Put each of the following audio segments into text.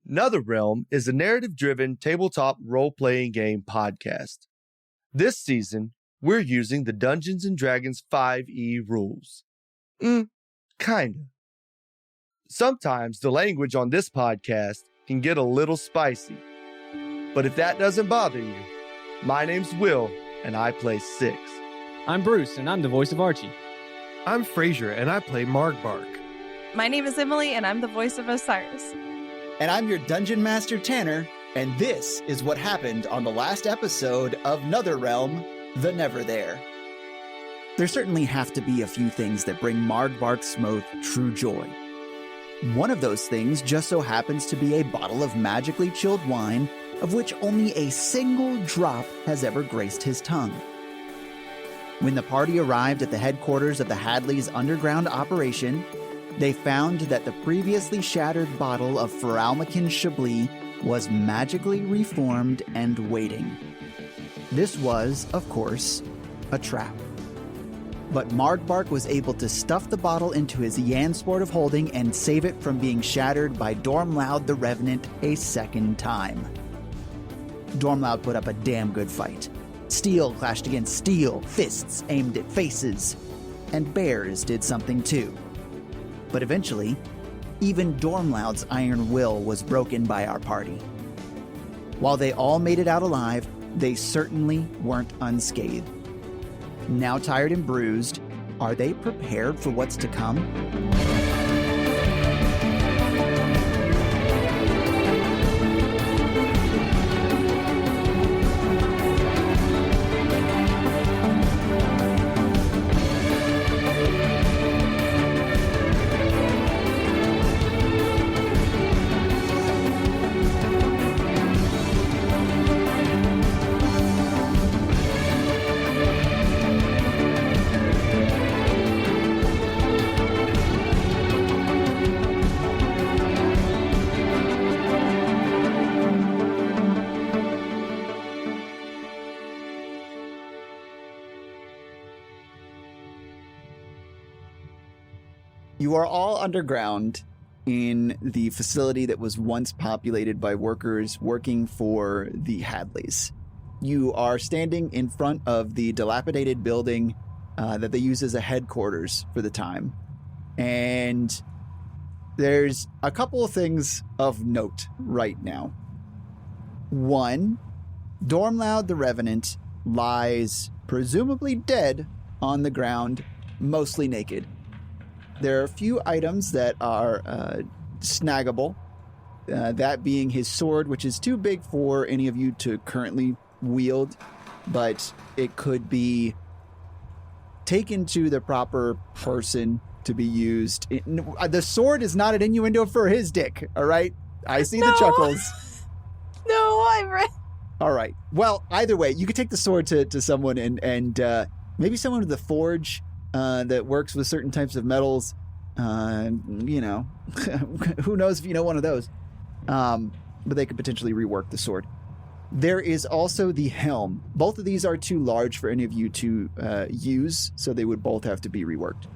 Neverthere is a narrative-driven tabletop role-playing game podcast. This season, we're using the Dungeons & Dragons 5e rules. Kinda. Sometimes the language on this podcast can get a little spicy. But if that doesn't bother you, my name's Will, and I play Six. I'm Bruce, and I'm the voice of Archie. I'm Fraser, and I play Margbark. My name is Emily, and I'm the voice of Osiris. And I'm your Dungeon Master Tanner, and this is what happened on the last episode of Netherrealm, the Neverthere. There certainly have to be a few things that bring Margbark Smoth true joy. One of those things just so happens to be a bottle of magically chilled wine, of which only a single drop has ever graced his tongue. When the party arrived at the headquarters of the Hadley's underground operation, they found that the previously shattered bottle of Chablis was magically reformed and waiting. This was, of course, a trap. But Margbark was able to stuff the bottle into his Yansport of holding and save it from being shattered by Dormloud the Revenant a second time. Dormloud put up a damn good fight. Steel clashed against steel, fists aimed at faces, and bears did something too. But eventually, even Dormloud's iron will was broken by our party. While they all made it out alive, they certainly weren't unscathed. Now tired and bruised, are they prepared for what's to come? You are all underground in the facility that was once populated by workers working for the Hadleys. You are standing in front of the dilapidated building that they use as a headquarters for the time. And there's a couple of things of note right now. One, Dormloud the Revenant lies presumably dead on the ground, mostly naked. There are a few items that are snaggable, that being his sword, which is too big for any of you to currently wield, but it could be taken to the proper person to be used. The sword is not an innuendo for his dick, all right? I see the chuckles. No, I'm right. All right. Well, either way, you could take the sword to someone and maybe someone with a forge that works with certain types of metals. Who knows if you know one of those. But they could potentially rework the sword. There is also the helm. Both of these are too large for any of you to use, so they would both have to be reworked.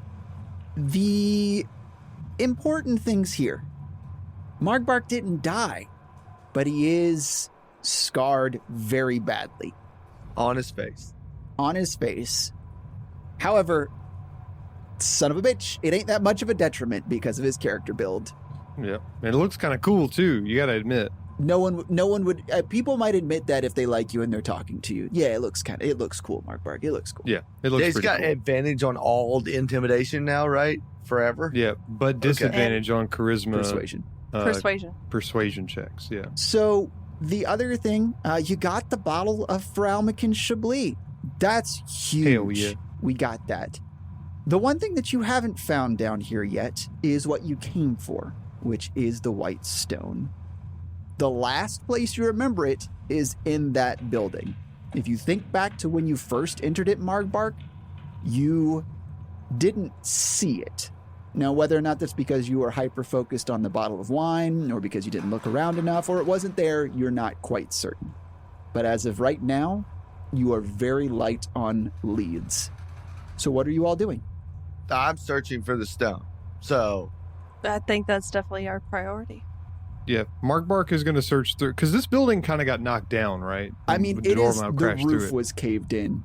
The important things here. Margbark didn't die, but he is scarred very badly. On his face. On his face. However, son of a bitch, it ain't that much of a detriment because of his character build. Yep. And it looks kind of cool, too, you gotta admit. No one would, people might admit that if they like you and they're talking to you. Yeah, it looks cool, Margbark. It looks cool. Yeah, it looks He's pretty got cool. advantage on all the intimidation now, right? Forever? Yeah, but disadvantage on charisma. Persuasion checks, yeah. So, the other thing, you got the bottle of Chablis. That's huge. Hell yeah. We got that. The one thing that you haven't found down here yet is what you came for, which is the white stone. The last place you remember it is in that building. If you think back to when you first entered it, Margbark, you didn't see it. Now, whether or not that's because you were hyper-focused on the bottle of wine, or because you didn't look around enough, or it wasn't there, you're not quite certain. But as of right now, you are very light on leads. So what are you all doing? I'm searching for the stone. So I think that's definitely our priority. Yeah, Margbark is going to search through, because this building kind of got knocked down, right? I mean, When it is, Dormloud the crashed through roof it. was caved in.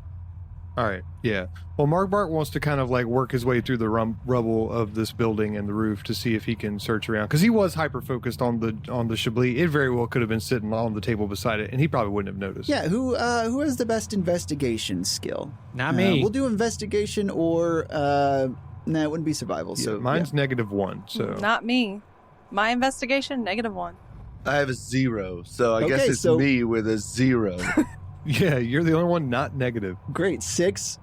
All right, yeah. Well, Margbark wants to kind of like work his way through the rubble of this building and the roof to see if he can search around, because he was hyper-focused on the Chablis. It very well could have been sitting on the table beside it, and he probably wouldn't have noticed. Yeah, who has the best investigation skill? Not me. We'll do investigation or, it wouldn't be survival. Yeah, So mine's -1, so. Not me. My investigation, -1. I have a 0, so I guess Okay, it's so- me with a 0. Yeah, you're the only one not negative. Great. 6.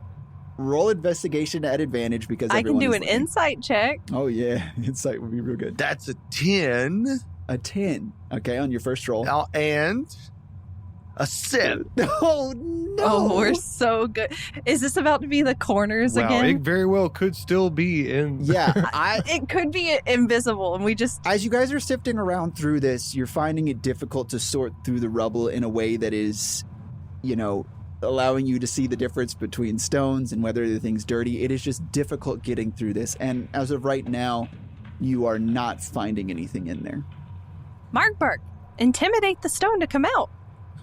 Roll investigation at advantage because I can everyone do is an looking. insight check. Oh yeah, insight would be real good. That's a 10 A 10. Okay, on your first roll. and a 7. Oh no! Oh, we're so good. Is this about to be the corners Wow, again? it very well could still be in. Yeah, It could be invisible, and we just. as you guys are sifting around through this, you're finding it difficult to sort through the rubble in a way that is, allowing you to see the difference between stones and whether the thing's dirty. It is just difficult getting through this. And as of right now, you are not finding anything in there. Margbark, intimidate the stone to come out.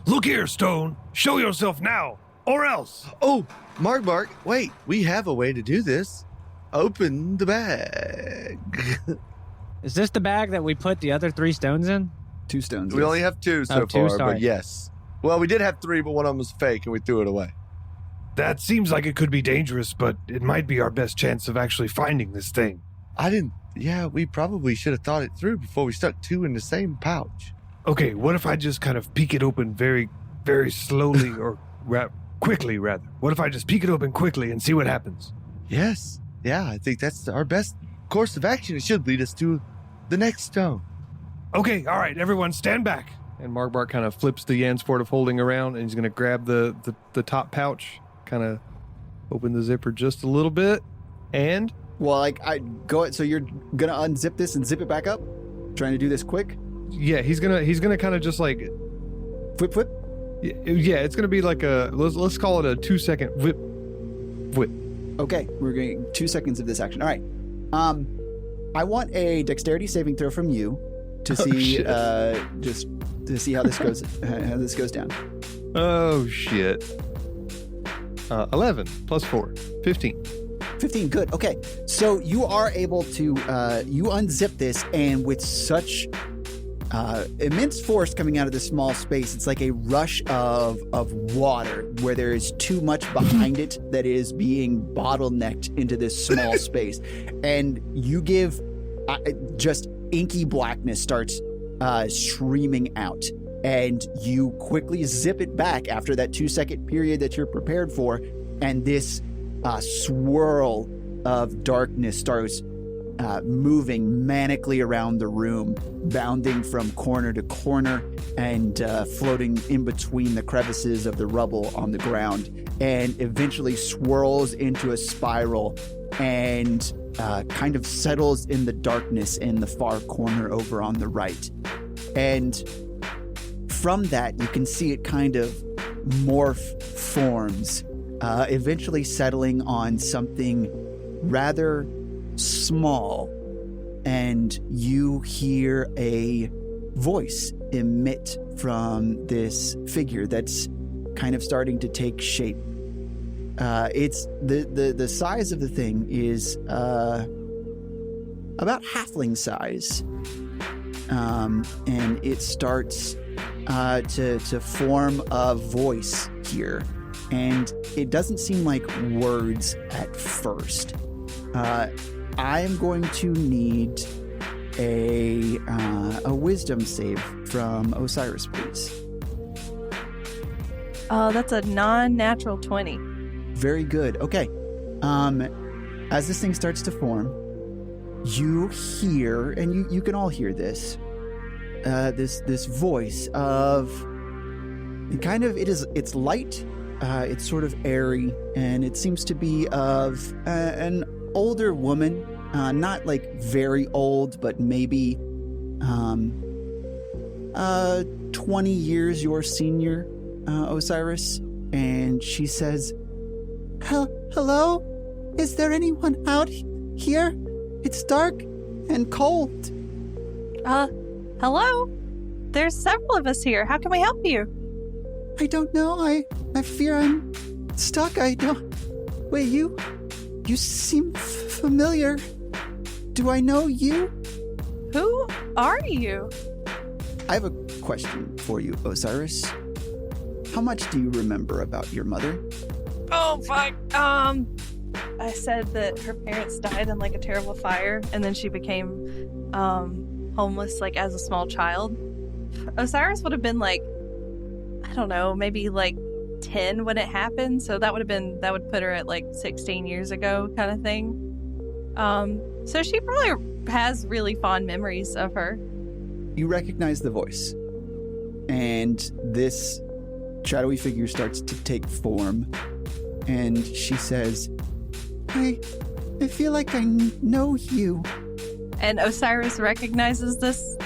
Look here, Stone. Show yourself now, or else. Oh, Margbark, wait, we have a way to do this. Open the bag. Is this the bag that we put the other 3 stones in? 2 stones. We yes. only have 2 so Oh, 2, far, sorry. but yes. Well, we did have 3, but one of them was fake, and we threw it away. That seems like it could be dangerous, but it might be our best chance of actually finding this thing. We probably should have thought it through before we stuck 2 in the same pouch. Okay, what if I just kind of peek it open very, very slowly, or quickly, rather? What if I just peek it open quickly and see what happens? Yes. Yeah, I think that's our best course of action. It should lead us to the next stone. Okay, all right, everyone stand back. And Margbark kind of flips the Yansport of holding around, and he's going to grab the top pouch, kind of open the zipper just a little bit, and... Well, so you're gonna unzip this and zip it back up? Trying to do this quick? Yeah, he's gonna kind of just like... Flip, flip? Yeah, it's going to be like let's call it a 2-second whip. Okay, we're going 2 seconds of this action. All right. I want a dexterity saving throw from you to see, just to see how this goes down. Oh, shit. 11 plus 4, 15. 15, good. Okay, so you are able to, you unzip this, and with such immense force coming out of this small space, it's like a rush of water where there is too much behind it that is being bottlenecked into this small space. And you give, just inky blackness starts streaming out. And you quickly zip it back after that 2-second period that you're prepared for, and this swirl of darkness starts moving manically around the room, bounding from corner to corner and floating in between the crevices of the rubble on the ground, and eventually swirls into a spiral and kind of settles in the darkness in the far corner over on the right. And from that, you can see it kind of morph forms, eventually settling on something rather small, and you hear a voice emit from this figure that's kind of starting to take shape. It's the size of the thing is about halfling size, and it starts to form a voice here, and it doesn't seem like words at first. I am going to need a wisdom save from Osiris, please. Oh, that's a non-natural 20. Very good. Okay. As this thing starts to form, you hear, and you can all hear this, this voice of kind of, it's light, it's sort of airy, and it seems to be of an older woman, not like very old, but maybe 20 years your senior, Osiris. And she says, hello? Is there anyone out here? It's dark and cold. Hello? There's several of us here. How can we help you? I don't know. I fear I'm stuck. I don't... Wait, you seem familiar. Do I know you? Who are you? I have a question for you, Osiris. How much do you remember about your mother? Oh, fuck. I said that her parents died in like a terrible fire, and then she became homeless like as a small child. Osiris would have been like, I don't know, maybe like 10 when it happened, so that would put her at like 16 years ago kind of thing. So she probably has really fond memories of her. You recognize the voice, and this shadowy figure starts to take form, and she says, I feel like I know you. And Osiris recognizes this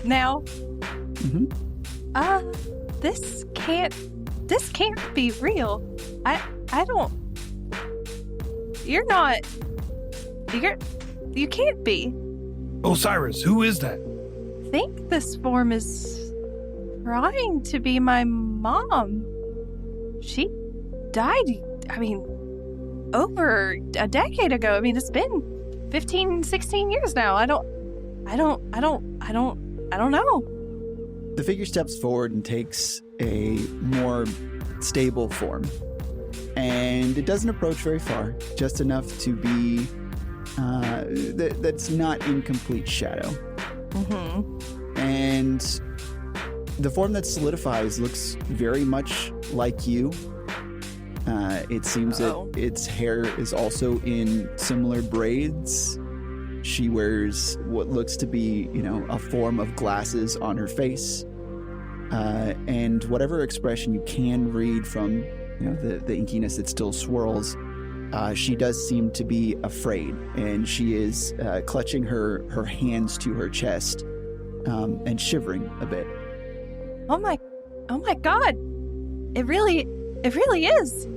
now. Mm-hmm. This can't be real. I don't. You can't be. Osiris, who is that? I think this form is trying to be my mom. She died, over a decade ago. It's been 15, 16 years now. I don't know. The figure steps forward and takes a more stable form. And it doesn't approach very far, just enough to be that's not in complete shadow. Mm-hmm. And the form that solidifies looks very much like you. It seems that its hair is also in similar braids. She wears what looks to be, a form of glasses on her face. And whatever expression you can read from, the inkiness that still swirls, she does seem to be afraid. And she is clutching her hands to her chest and shivering a bit. Oh my God. It really is.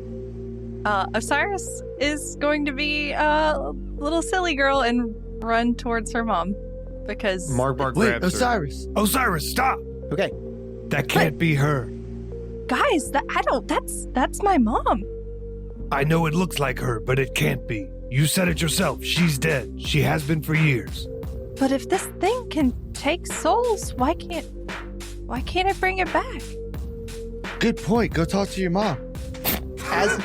Osiris is going to be a little silly girl and run towards her mom because Margbark Wait, grabs her. Osiris. Osiris, stop! Okay. That can't be her. guys, that's my mom. I know it looks like her, but it can't be. You said it yourself. She's dead. She has been for years. But if this thing can take souls, why can't it bring it back? Good point. Go talk to your mom. As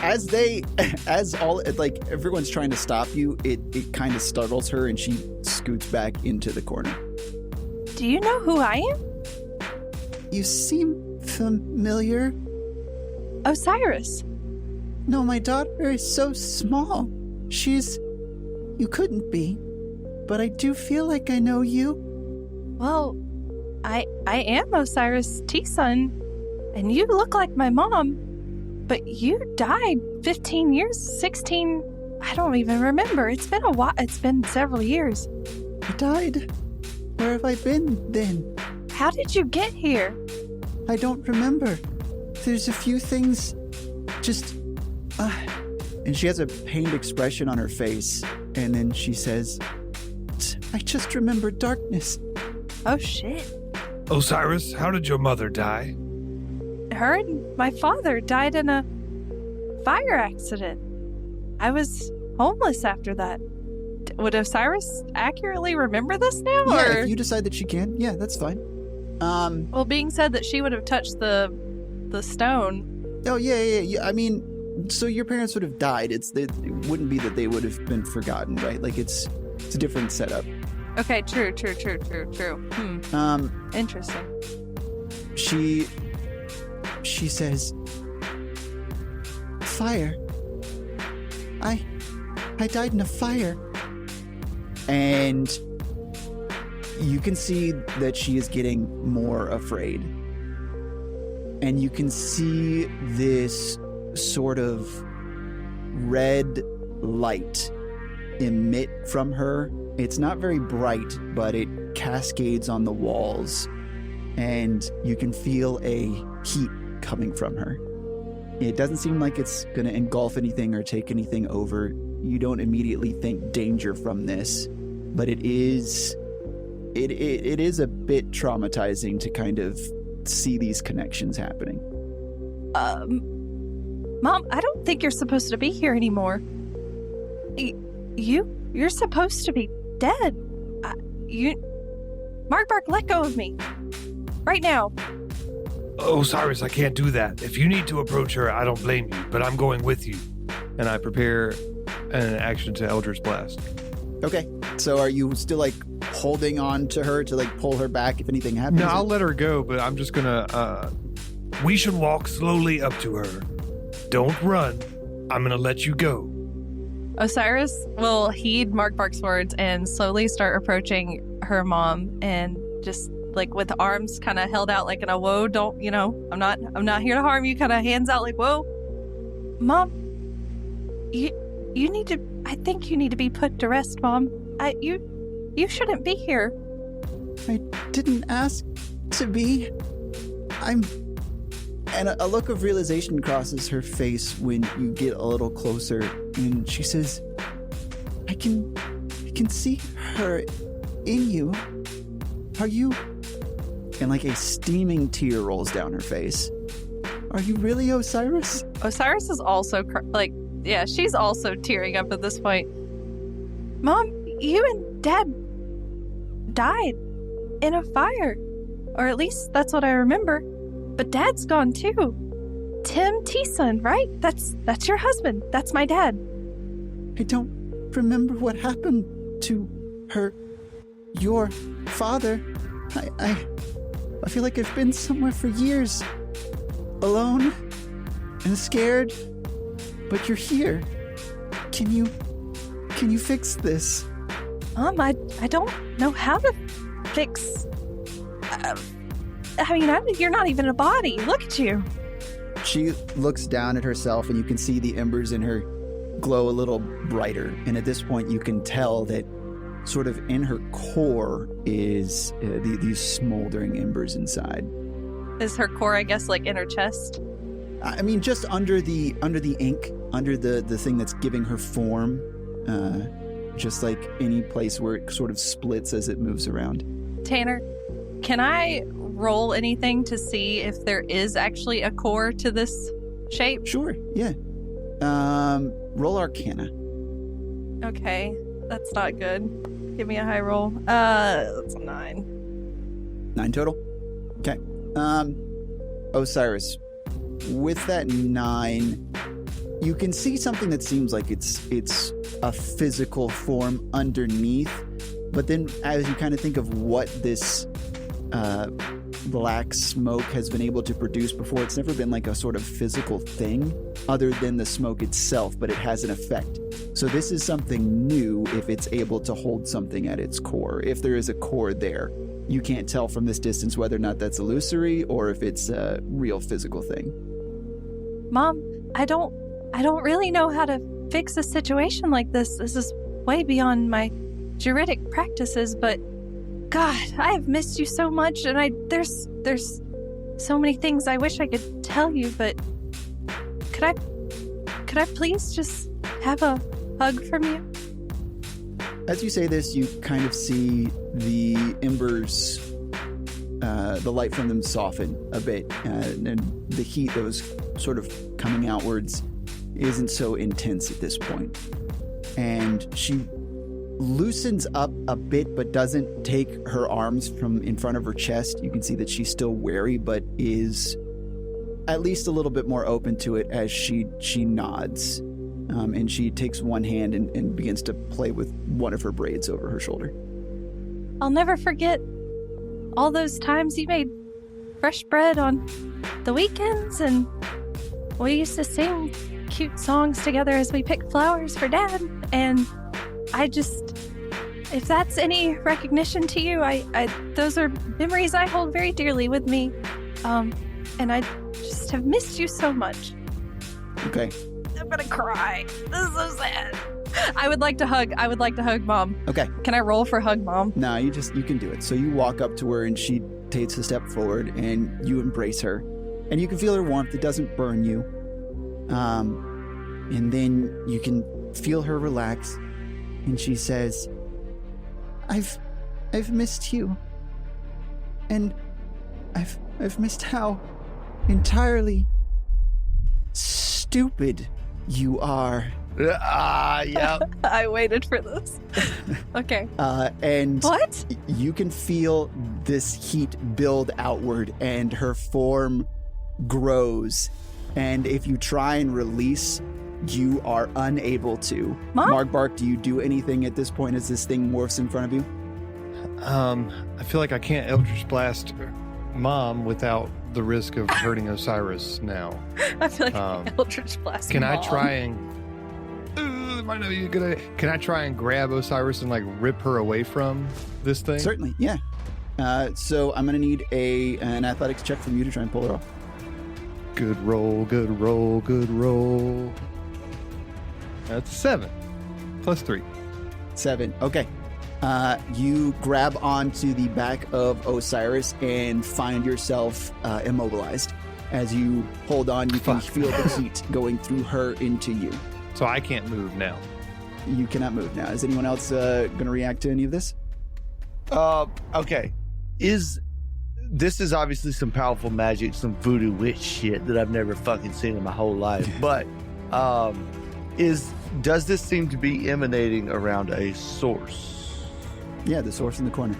everyone's trying to stop you, it kind of startles her and she scoots back into the corner. Do you know who I am? You seem familiar. Osiris. No, my daughter is so small. You couldn't be. But I do feel like I know you. Well, I am Osiris' T-son, and you look like my mom, but you died 15 years, 16, I don't even remember. It's been a while. It's been several years. I died. Where have I been then? How did you get here? I don't remember. There's a few things and she has a pained expression on her face, and then she says, I just remember darkness. Oh, shit. Osiris, how did your mother die? Her and my father died in a fire accident. I was homeless after that. Would Osiris accurately remember this now? Yeah, or? if you decide that she can, yeah, that's fine. Well, being said that she would have touched the stone. Oh, yeah. I mean, so your parents would have died. It wouldn't be that they would have been forgotten, right? Like, it's a different setup. Okay, true. Interesting. She says, fire. I died in a fire. And you can see that she is getting more afraid. And you can see this sort of red light emit from her. It's not very bright, but it cascades on the walls. And you can feel a heat coming from her. It doesn't seem like it's going to engulf anything or take anything over. You don't immediately think danger from this, but it is it is a bit traumatizing to kind of see these connections happening. Mom, I don't think you're supposed to be here anymore. You're supposed to be dead. Margbark, let go of me. Right now. Osiris, I can't do that. If you need to approach her, I don't blame you, but I'm going with you. And I prepare an action to Eldritch Blast. Okay, so are you still like holding on to her to like pull her back if anything happens? No, I'll let her go, but I'm just gonna... We should walk slowly up to her. Don't run. I'm gonna let you go. Osiris will heed Margbark's words and slowly start approaching her mom, and just like with arms kind of held out like in a whoa, don't, I'm not here to harm you, kind of hands out like, whoa. Mom, you need to, I think you need to be put to rest, Mom. You shouldn't be here. I didn't ask to be. And a look of realization crosses her face when you get a little closer, and she says, I can see her in you. Are you? And like a steaming tear rolls down her face. Are you really Osiris? Osiris is also she's also tearing up at this point. Mom, you and Dad died in a fire, or at least that's what I remember. But Dad's gone too. Tim Teeson, right? That's your husband. That's my dad. I don't remember what happened to her. Your father. I feel like I've been somewhere for years. Alone and scared. But you're here. Can you fix this? I don't know how to fix... you're not even a body. Look at you. She looks down at herself, and you can see the embers in her glow a little brighter. And at this point, you can tell that sort of in her core is these smoldering embers inside. Is her core, I guess, like in her chest? I mean, just under the ink, under the thing that's giving her form, just like any place where it sort of splits as it moves around. Tanner, can I roll anything to see if there is actually a core to this shape? Sure, yeah. Roll Arcana. Okay, that's not good. Give me a high roll. That's a 9. 9 total? Okay. Osiris, with that 9, you can see something that seems like it's a physical form underneath, but then as you kind of think of what this black smoke has been able to produce before, it's never been like a sort of physical thing other than the smoke itself, but it has an effect. So this is something new if it's able to hold something at its core. If there is a core there, you can't tell from this distance whether or not that's illusory or if it's a real physical thing. Mom, I don't really know how to fix a situation like this. This is way beyond my juridic practices, but God, I have missed you so much, and there's so many things I wish I could tell you, but could I please just have a hug from you? As you say this, you kind of see the embers, the light from them soften a bit, and the heat that was sort of coming outwards isn't so intense at this point. And she loosens up a bit, but doesn't take her arms from in front of her chest. You can see that she's still wary, but is at least a little bit more open to it as she nods. And she takes one hand and begins to play with one of her braids over her shoulder. I'll never forget all those times you made fresh bread on the weekends, and we used to sing cute songs together as we picked flowers for Dad. And if that's any recognition to you, those are memories I hold very dearly with me. And I just have missed you so much. Okay. I'm gonna cry. This is so sad. I would like to hug Mom. Okay. Can I roll for hug Mom? No, you can do it. So you walk up to her and she takes a step forward and you embrace her. And you can feel her warmth. It doesn't burn you. And then you can feel her relax. And she says, I've I've missed you. And I've missed how entirely stupid you are. Yep. I waited for this. Okay. And What? you can feel this heat build outward, and her form grows. And if you try and release, you are unable to. Mom? Margbark, do you do anything at this point as this thing morphs in front of you? I feel like I can't Eldritch Blast Mom without the risk of hurting Osiris now. I feel like Eldritch Blast. Can I Mom. try and... it might not be a good idea. Can I try and grab Osiris and like rip her away from this thing? Certainly, yeah. So I'm going to need an athletics check from you to try and pull her off. Good roll, good roll, good roll. That's 7 plus 3. 7. Okay. You grab onto the back of Osiris and find yourself immobilized. As you hold on, you can feel the heat going through her into you. So I can't move now. You cannot move now. Is anyone else going to react to any of this? Okay. This is obviously some powerful magic, some voodoo witch shit that I've never fucking seen in my whole life. But does this seem to be emanating around a source? Yeah, the source in the corner.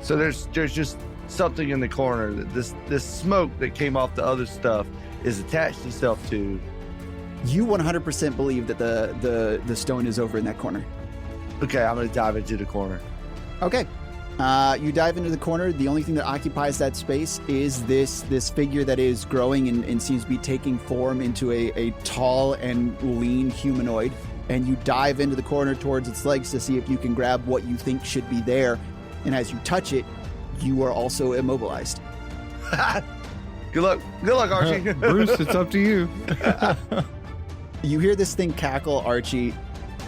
So there's just something in the corner that this smoke that came off the other stuff is attached itself to. You 100% believe that the stone is over in that corner. Okay, I'm gonna dive into the corner. Okay. You dive into the corner. The only thing that occupies that space is this figure that is growing and seems to be taking form into a tall and lean humanoid. And you dive into the corner towards its legs to see if you can grab what you think should be there. And as you touch it, you are also immobilized. Good luck, Archie. Bruce, it's up to you. You hear this thing cackle, Archie,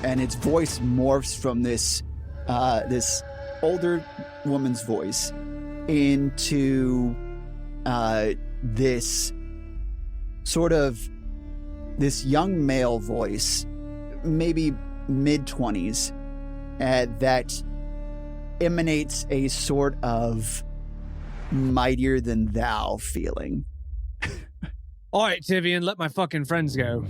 and its voice morphs from this older woman's voice into this sort of this young male voice, maybe mid-20s, that emanates a sort of mightier than thou feeling. All right, Tivian, let my fucking friends go.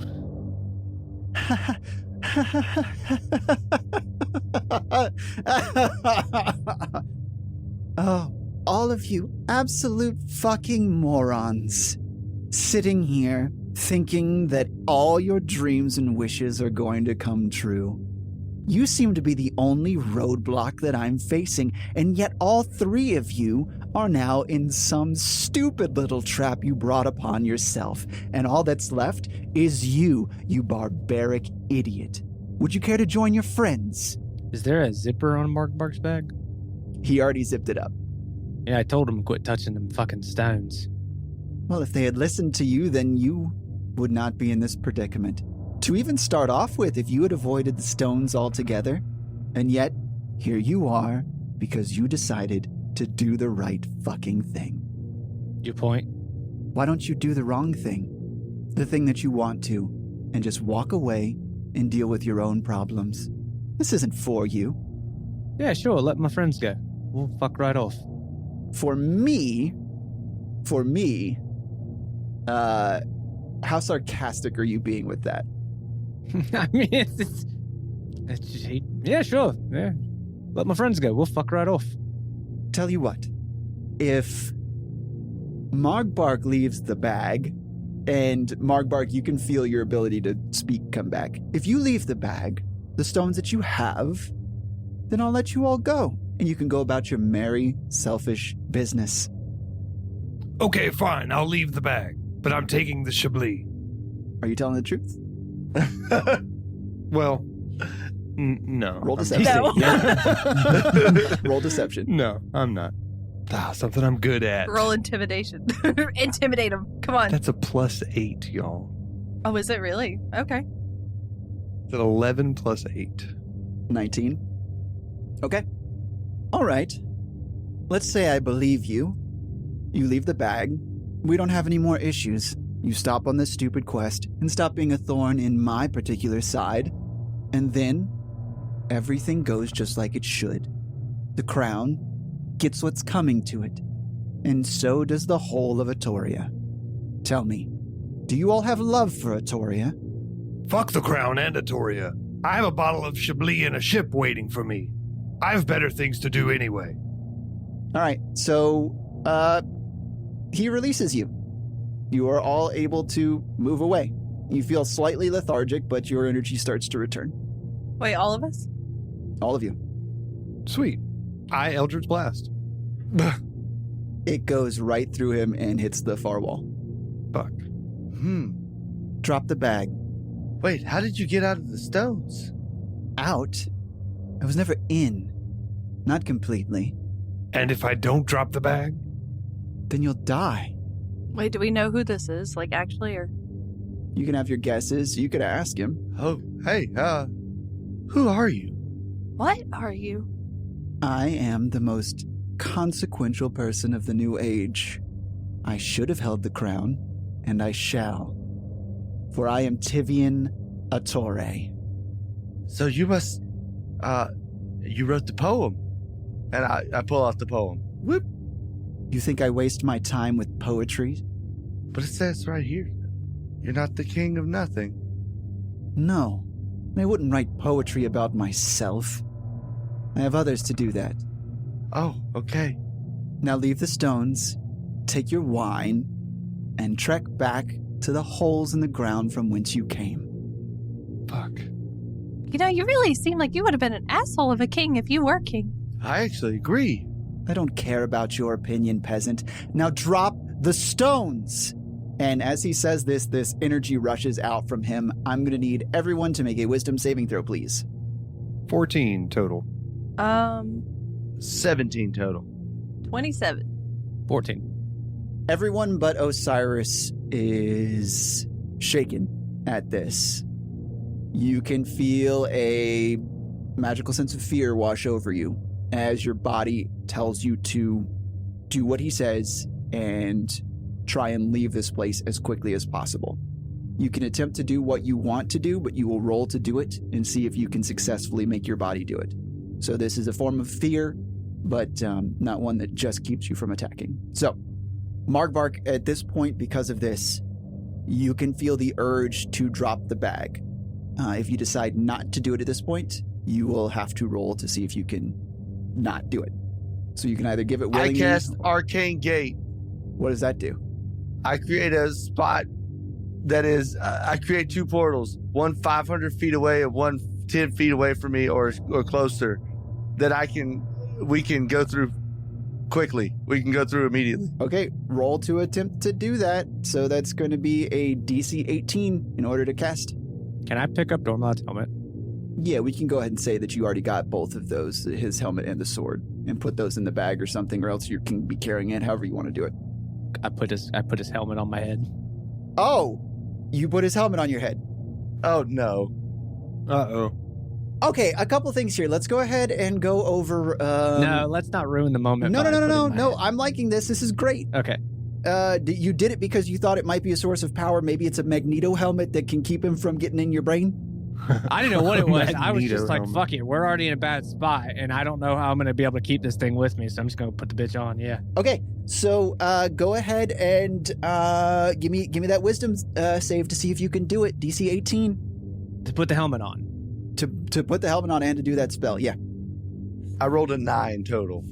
Oh, all of you absolute fucking morons. Sitting here thinking that all your dreams and wishes are going to come true. You seem to be the only roadblock that I'm facing, and yet all three of you are now in some stupid little trap you brought upon yourself, and all that's left is you barbaric idiot. Would you care to join your friends? Is there a zipper on Margbark's bag? He already zipped it up. Yeah, I told him to quit touching them fucking stones. Well, if they had listened to you, then you would not be in this predicament. To even start off with, if you had avoided the stones altogether, and yet, here you are, because you decided to do the right fucking thing. Your point? Why don't you do the wrong thing? The thing that you want to, and just walk away and deal with your own problems. This isn't for you. Yeah, sure, let my friends go. We'll fuck right off. For me, how sarcastic are you being with that? I mean, yeah, sure. Yeah. Let my friends go. We'll fuck right off. Tell you what, if Margbark leaves the bag, and Margbark, you can feel your ability to speak come back. If you leave the bag, the stones that you have, then I'll let you all go, and you can go about your merry, selfish business. Okay, fine. I'll leave the bag, but I'm taking the Chablis. Are you telling the truth? Well, no. Roll I'm deception. teasing. Roll deception. No, I'm not. Something I'm good at. Roll intimidation. Intimidate him. Come on. That's a +8, y'all. Oh, is it really? Okay. It's an 11 plus 8. 19. Okay. All right. Let's say I believe you. You leave the bag. We don't have any more issues. You stop on this stupid quest and stop being a thorn in my particular side. And then everything goes just like it should. The crown gets what's coming to it, and so does the whole of Atoria. Tell me, do you all have love for Atoria? Fuck the crown and Atoria. I have a bottle of Chablis and a ship waiting for me. I have better things to do anyway. All right, so he releases you. You are all able to move away. You feel slightly lethargic, but your energy starts to return. Wait, all of us? All of you. Sweet. I Eldritch Blast. It goes right through him and hits the far wall. Fuck. Drop the bag. Wait, how did you get out of the stones? Out? I was never in. Not completely. And if I don't drop the bag? Then you'll die. Wait, do we know who this is? Like, actually, or? You can have your guesses. You could ask him. Oh, hey, who are you? What are you? I am the most consequential person of the new age. I should have held the crown, and I shall. For I am Tivian Attore. So you must, you wrote the poem. And I pull out the poem. Whoop. You think I waste my time with poetry? But it says right here, you're not the king of nothing. No, I wouldn't write poetry about myself. I have others to do that. Oh, okay. Now leave the stones, take your wine, and trek back to the holes in the ground from whence you came. Fuck. You know, you really seem like you would have been an asshole of a king if you were king. I actually agree. I don't care about your opinion, peasant. Now drop the stones! And as he says this energy rushes out from him. I'm going to need everyone to make a wisdom saving throw, please. 14 total. 17 total. 27. 14. Everyone but Osiris is shaken at this. You can feel a magical sense of fear wash over you as your body tells you to do what he says and try and leave this place as quickly as possible. You can attempt to do what you want to do, but you will roll to do it and see if you can successfully make your body do it. So this is a form of fear, but not one that just keeps you from attacking. So, Margbark, at this point, because of this, you can feel the urge to drop the bag. If you decide not to do it at this point, you will have to roll to see if you can not do it. So you can either give it willingly. I cast Arcane Gate. What does that do? I create a spot that is, I create two portals, one 500 feet away and one 10 feet away from me or closer, that we can go through quickly. We can go through immediately. Okay, roll to attempt to do that. So that's going to be a DC 18 in order to cast. Can I pick up Dormloud's helmet? Yeah, we can go ahead and say that you already got both of those, his helmet and the sword, and put those in the bag or something, or else you can be carrying it however you want to do it. I put his helmet on my head. Oh, you put his helmet on your head. Oh, no. Uh-oh. Okay, a couple things here. Let's go ahead and go over... no, let's not ruin the moment. No. I'm liking this. This is great. Okay. You did it because you thought it might be a source of power. Maybe it's a Magneto helmet that can keep him from getting in your brain? I didn't know what it was. I was Magneto just like, helmet. fuck it. We're already in a bad spot, and I don't know how I'm going to be able to keep this thing with me, so I'm just going to put the bitch on, yeah. Okay, so go ahead and give me that wisdom save to see if you can do it. DC 18. To put the helmet on. To put the helmet on and to do that spell, yeah. I rolled a 9 total.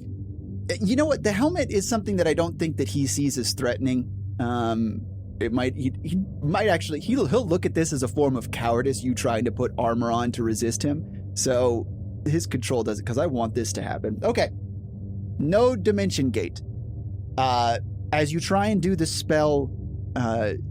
You know what? The helmet is something that I don't think that he sees as threatening. It might he might actually he'll look at this as a form of cowardice, you trying to put armor on to resist him. So his control does it because I want this to happen. Okay. No dimension gate. As you try and do the spell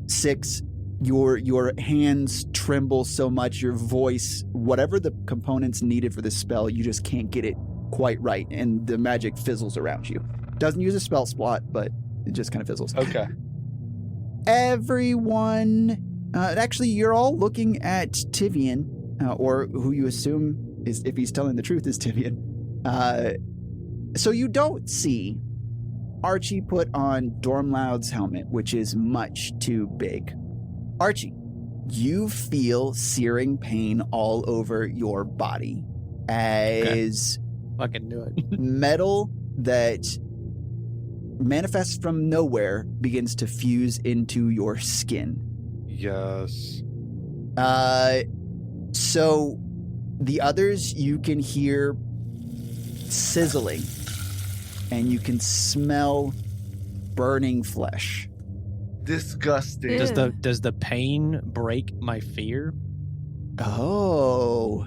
6, your hands tremble so much, your voice, whatever the components needed for this spell, you just can't get it quite right, and the magic fizzles around you. Doesn't use a spell slot, but it just kind of fizzles. Okay. Everyone, actually, you're all looking at Tivian, or who you assume is, if he's telling the truth, is Tivian. So you don't see Archie put on Dormloud's helmet, which is much too big. Archie, you feel searing pain all over your body as Fucking knew it. Metal that manifests from nowhere begins to fuse into your skin. Yes. So the others, you can hear sizzling and you can smell burning flesh. Disgusting. Ew. Does the pain break my fear? Oh,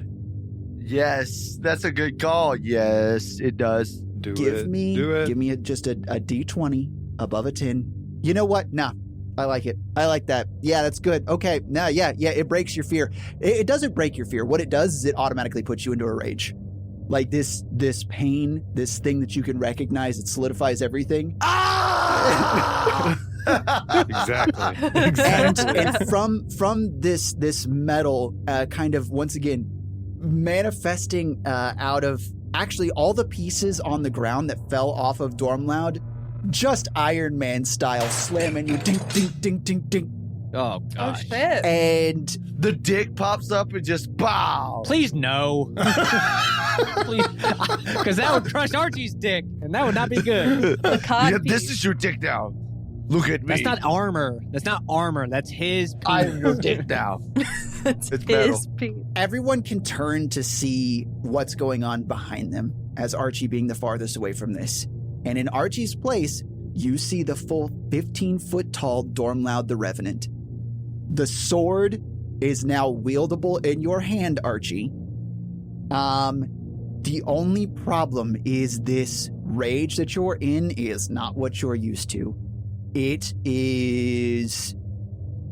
Yes, that's a good call. Yes, it does. Do give it. me just a D20 above a 10. You know what? Nah, I like it. I like that. Yeah, that's good. Okay, nah, yeah, it breaks your fear. It doesn't break your fear. What it does is it automatically puts you into a rage. Like this pain, this thing that you can recognize, it solidifies everything. Exactly. And from this metal, kind of once again manifesting out of actually all the pieces on the ground that fell off of Dormloud, just Iron Man style, slamming you, ding, ding, ding, ding, ding. Oh Oh gosh. shit. And The dick pops up and just bow. Please no. Please, because that would crush Archie's dick, and that would not be good. The cod Yeah, this piece. is your dick now. Look at me. That's not armor. That's not armor. That's his piece. I'm your dick now. It's It's metal. his piece. everyone can turn to see what's going on behind them, as Archie being the farthest away from this. And in Archie's place, you see the full 15-foot tall Dormloud the Revenant. The sword is now wieldable in your hand, Archie. The only problem is this rage that you're in is not what you're used to. It is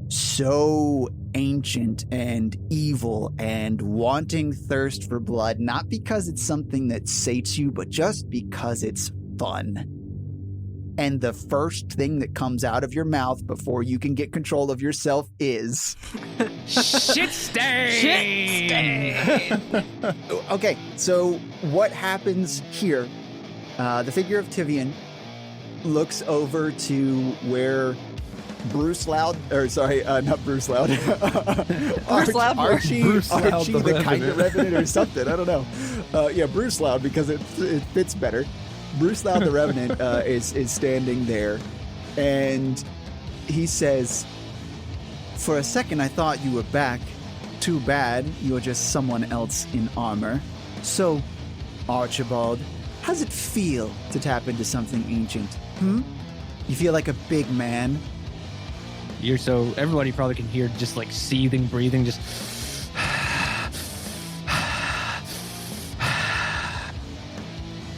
so ancient and evil and wanting thirst for blood, not because it's something that sates you, but just because it's fun. And the first thing that comes out of your mouth before you can get control of yourself is... Shit stain. Okay, so what happens here? The figure of Tivian looks over to where Bruce Loud, or sorry, not Bruce Loud. Bruce Loud. Archie, Bruce Loud Archie the the kind of Revenant. Revenant or something. I don't know. Yeah, Bruce Loud, because it fits better. Bruce Loud the Revenant is standing there, and he says, "For a second, I thought you were back. Too bad you were just someone else in armor. So, Archibald, how does it feel to tap into something ancient? You feel like a big man?" You're so everybody probably can hear just like seething, breathing, just.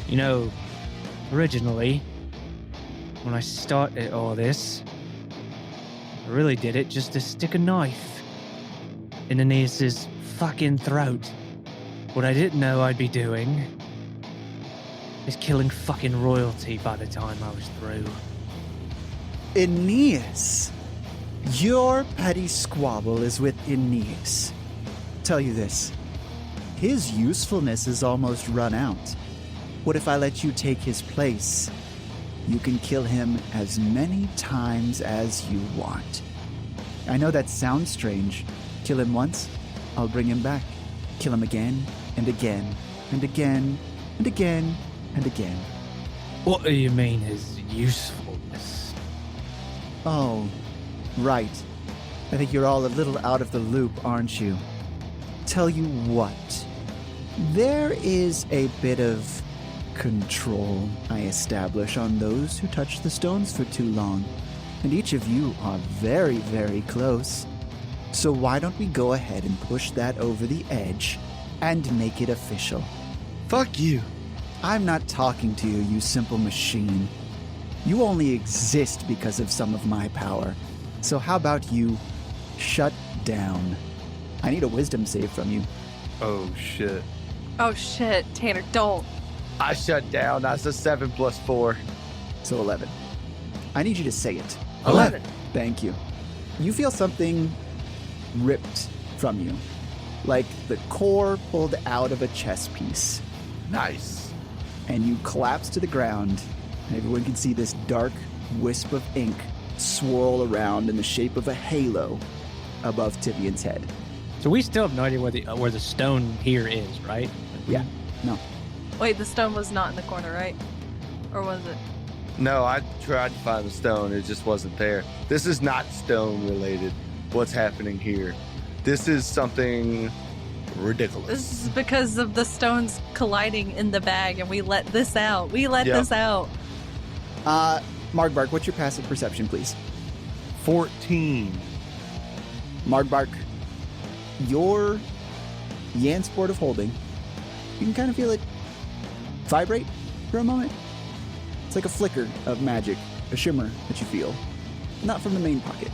You know, originally, when I started all this, I really did it just to stick a knife in Aeneas's fucking throat. What I didn't know I'd be doing is killing fucking royalty by the time I was through. Aeneas. Your petty squabble is with Aeneas. Tell you this. His usefulness is almost run out. What if I let you take his place? You can kill him as many times as you want. I know that sounds strange. Kill him once, I'll bring him back. Kill him again, and again, and again, and again, and again. What do you mean his usefulness? Oh, right. I think you're all a little out of the loop, aren't you? Tell you what. There is a bit of control I establish on those who touch the stones for too long. And each of you are very, very close. So why don't we go ahead and push that over the edge and make it official? Fuck you. I'm not talking to you, you simple machine. You only exist because of some of my power. So how about you shut down? I need a wisdom save from you. Oh, shit. Oh shit, Tanner, don't. I shut down. That's a 7 + 4. So 11. I need you to say it. 11. Thank you. You feel something ripped from you, like the core pulled out of a chess piece, Nice. and you collapse to the ground, and everyone can see this dark wisp of ink swirl around in the shape of a halo above Tivian's head. So we still have no idea where the stone here is, right? Yeah, no. Wait, the stone was not in the corner, right? Or was it? No, I tried to find the stone. It just wasn't there. This is not stone related, what's happening here. This is something ridiculous. This is because of the stones colliding in the bag, and we let this out. This out. Margbark, what's your passive perception, please? 14. Margbark, your Yan Sport of Holding, you can kind of feel it vibrate for a moment. It's like a flicker of magic, a shimmer that you feel. Not from the main pocket.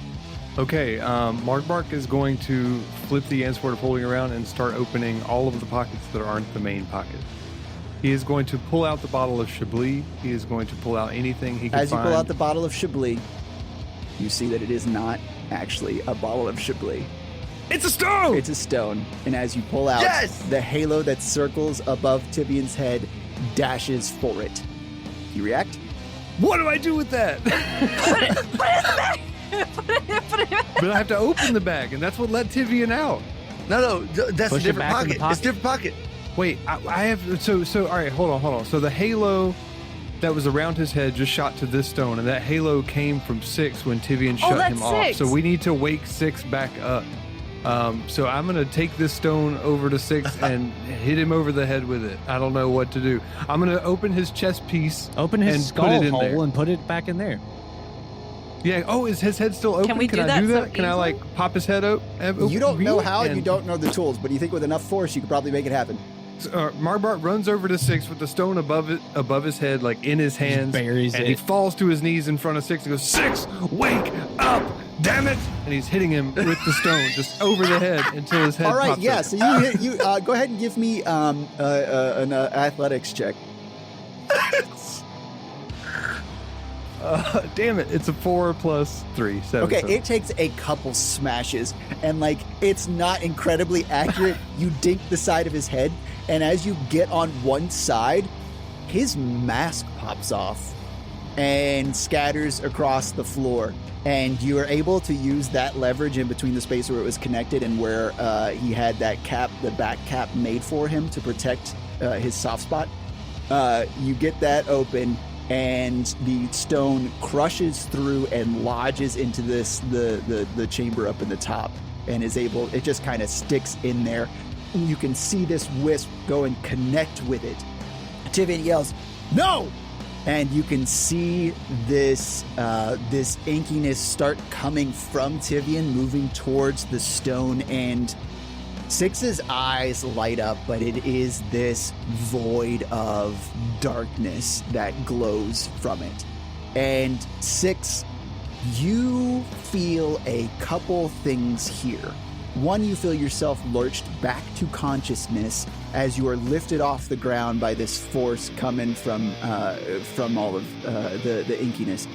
Okay, Margbark is going to flip the Yansport of Holding around and start opening all of the pockets that aren't the main pocket. He is going to pull out the bottle of Chablis. He is going to pull out anything he can As you find. pull out the bottle of Chablis, you see that it is not actually a bottle of Chablis. It's a stone! It's a stone. And as you pull out, the halo that circles above Tibian's head dashes for it. You react? What do I do with that? Put it in the bag! Put it in the bag! But I have to open the bag, and that's what let Tivian out. No, that's Push a it different back in the pocket. pocket. It's a different pocket. Wait, I have... So, all right, hold on. So the halo that was around his head just shot to this stone, and that halo came from Six when Tivian shut him that's off. Six. So we need to wake Six back up. So I'm going to take this stone over to Six and hit him over the head with it. I don't know what to do. I'm going to open his chest piece. Open his and skull put it in hole there. and put it back in there. Yeah. Oh, is his head still open? Can we do I that do so that? Can I easily? like pop his head open? You don't know how, and you don't know the tools, but you think with enough force, you could probably make it happen. Margbark runs over to Six with the stone above his head, like in his hands, buries and it. he falls to his knees in front of Six and goes, "Six, wake up, damn it!" And he's hitting him with the stone just over the head until his head. All right, pops yeah. open. So you go ahead and give me an athletics check. Damn it! It's a 4 plus 3, 7. Okay, so- it takes a couple smashes, and like it's not incredibly accurate. You dink the side of his head, and as you get on one side, his mask pops off and scatters across the floor. And you are able to use that leverage in between the space where it was connected and where he had that cap, the back cap made for him to protect his soft spot. You get that open, and the stone crushes through and lodges into the chamber up in the top, and it just kind of sticks in there. And you can see this wisp go and connect with it. Tivian yells, "No!" And you can see this inkiness start coming from Tivian, moving towards the stone, and Six's eyes light up, but it is this void of darkness that glows from it. And Six, you feel a couple things here. One, you feel yourself lurched back to consciousness as you are lifted off the ground by this force coming from all of the inkiness.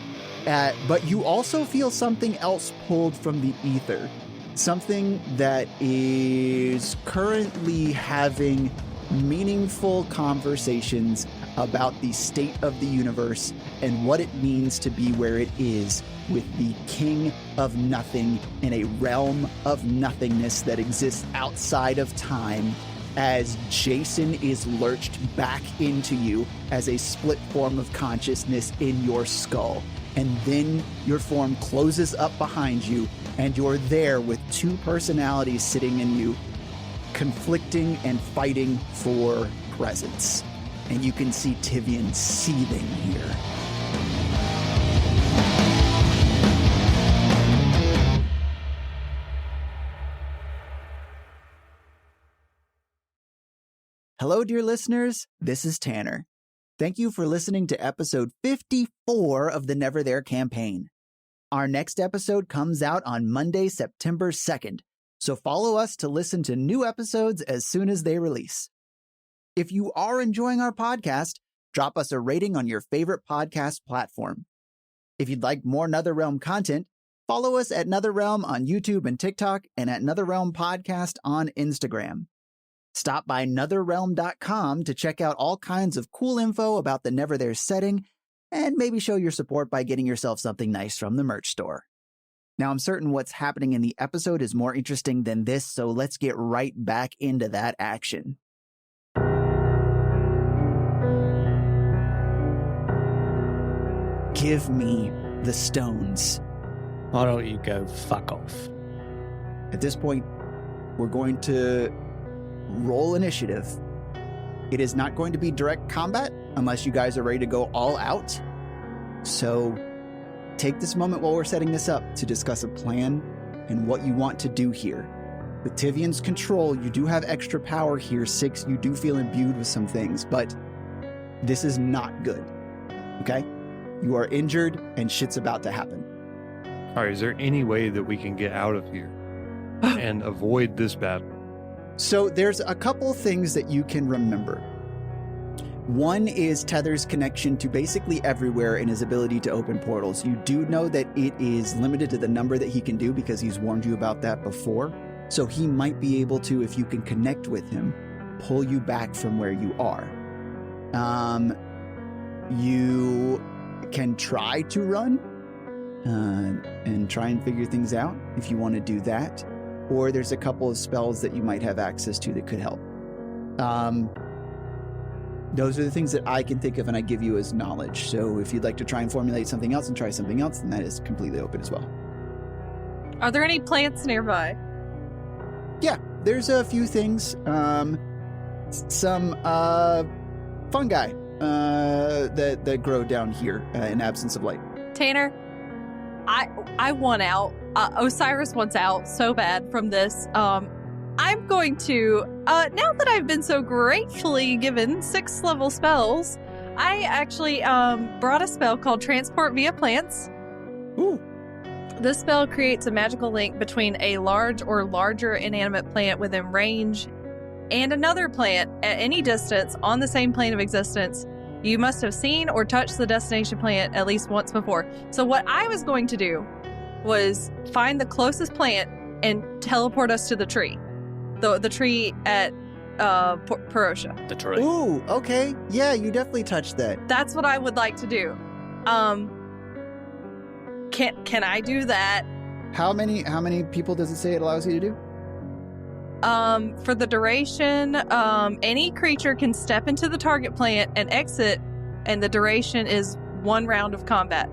But you also feel something else pulled from the ether. Something that is currently having meaningful conversations about the state of the universe and what it means to be where it is, with the king of nothing in a realm of nothingness that exists outside of time, as Jason is lurched back into you as a split form of consciousness in your skull. And then your form closes up behind you, and you're there with two personalities sitting in you, conflicting and fighting for presence. And you can see Tivian seething here. Hello, dear listeners. This is Tanner. Thank you for listening to episode 54 of the Neverthere campaign. Our next episode comes out on Monday, September 2nd, so follow us to listen to new episodes as soon as they release. If you are enjoying our podcast, drop us a rating on your favorite podcast platform. If you'd like more NetherRealm content, follow us at NetherRealm on YouTube and TikTok, and at NetherRealm Podcast on Instagram. Stop by netherrealm.com to check out all kinds of cool info about the Neverthere setting, and maybe show your support by getting yourself something nice from the merch store. Now, I'm certain what's happening in the episode is more interesting than this, so let's get right back into that action. give me the stones. Why don't you go fuck off? At this point, we're going to roll initiative. It is not going to be direct combat unless you guys are ready to go all out. So take this moment while we're setting this up to discuss a plan and what you want to do here. With Tivian's control, you do have extra power here. 6, you do feel imbued with some things, but this is not good. Okay? You are injured and shit's about to happen. All right, is there any way that we can get out of here and avoid this battle? So there's a couple things that you can remember. One is Tether's connection to basically everywhere and his ability to open portals. You do know that it is limited to the number that he can do because he's warned you about that before. So he might be able to, if you can connect with him, pull you back from where you are. You can try to run and try and figure things out if you want to do that. Or there's a couple of spells that you might have access to that could help. Those are the things that I can think of and I give you as knowledge. So if you'd like to try and formulate something else and try something else, then that is completely open as well. Are there any plants nearby? Yeah, there's a few things. Some fungi that grow down here in absence of light. Tanner, I want out. Osiris wants out so bad from this. I'm going to, now that I've been so gratefully given 6th level spells, I actually brought a spell called Transport Via Plants. Ooh. This spell creates a magical link between a large or larger inanimate plant within range and another plant at any distance on the same plane of existence. You must have seen or touched the destination plant at least once before. So what I was going to do was find the closest plant and teleport us to the tree. The tree at Perosha. The tree. Ooh, okay. Yeah, you definitely touched that. That's what I would like to do. Can I do that? How many people does it say it allows you to do? For the duration, any creature can step into the target plant and exit, and the duration is 1 round of combat.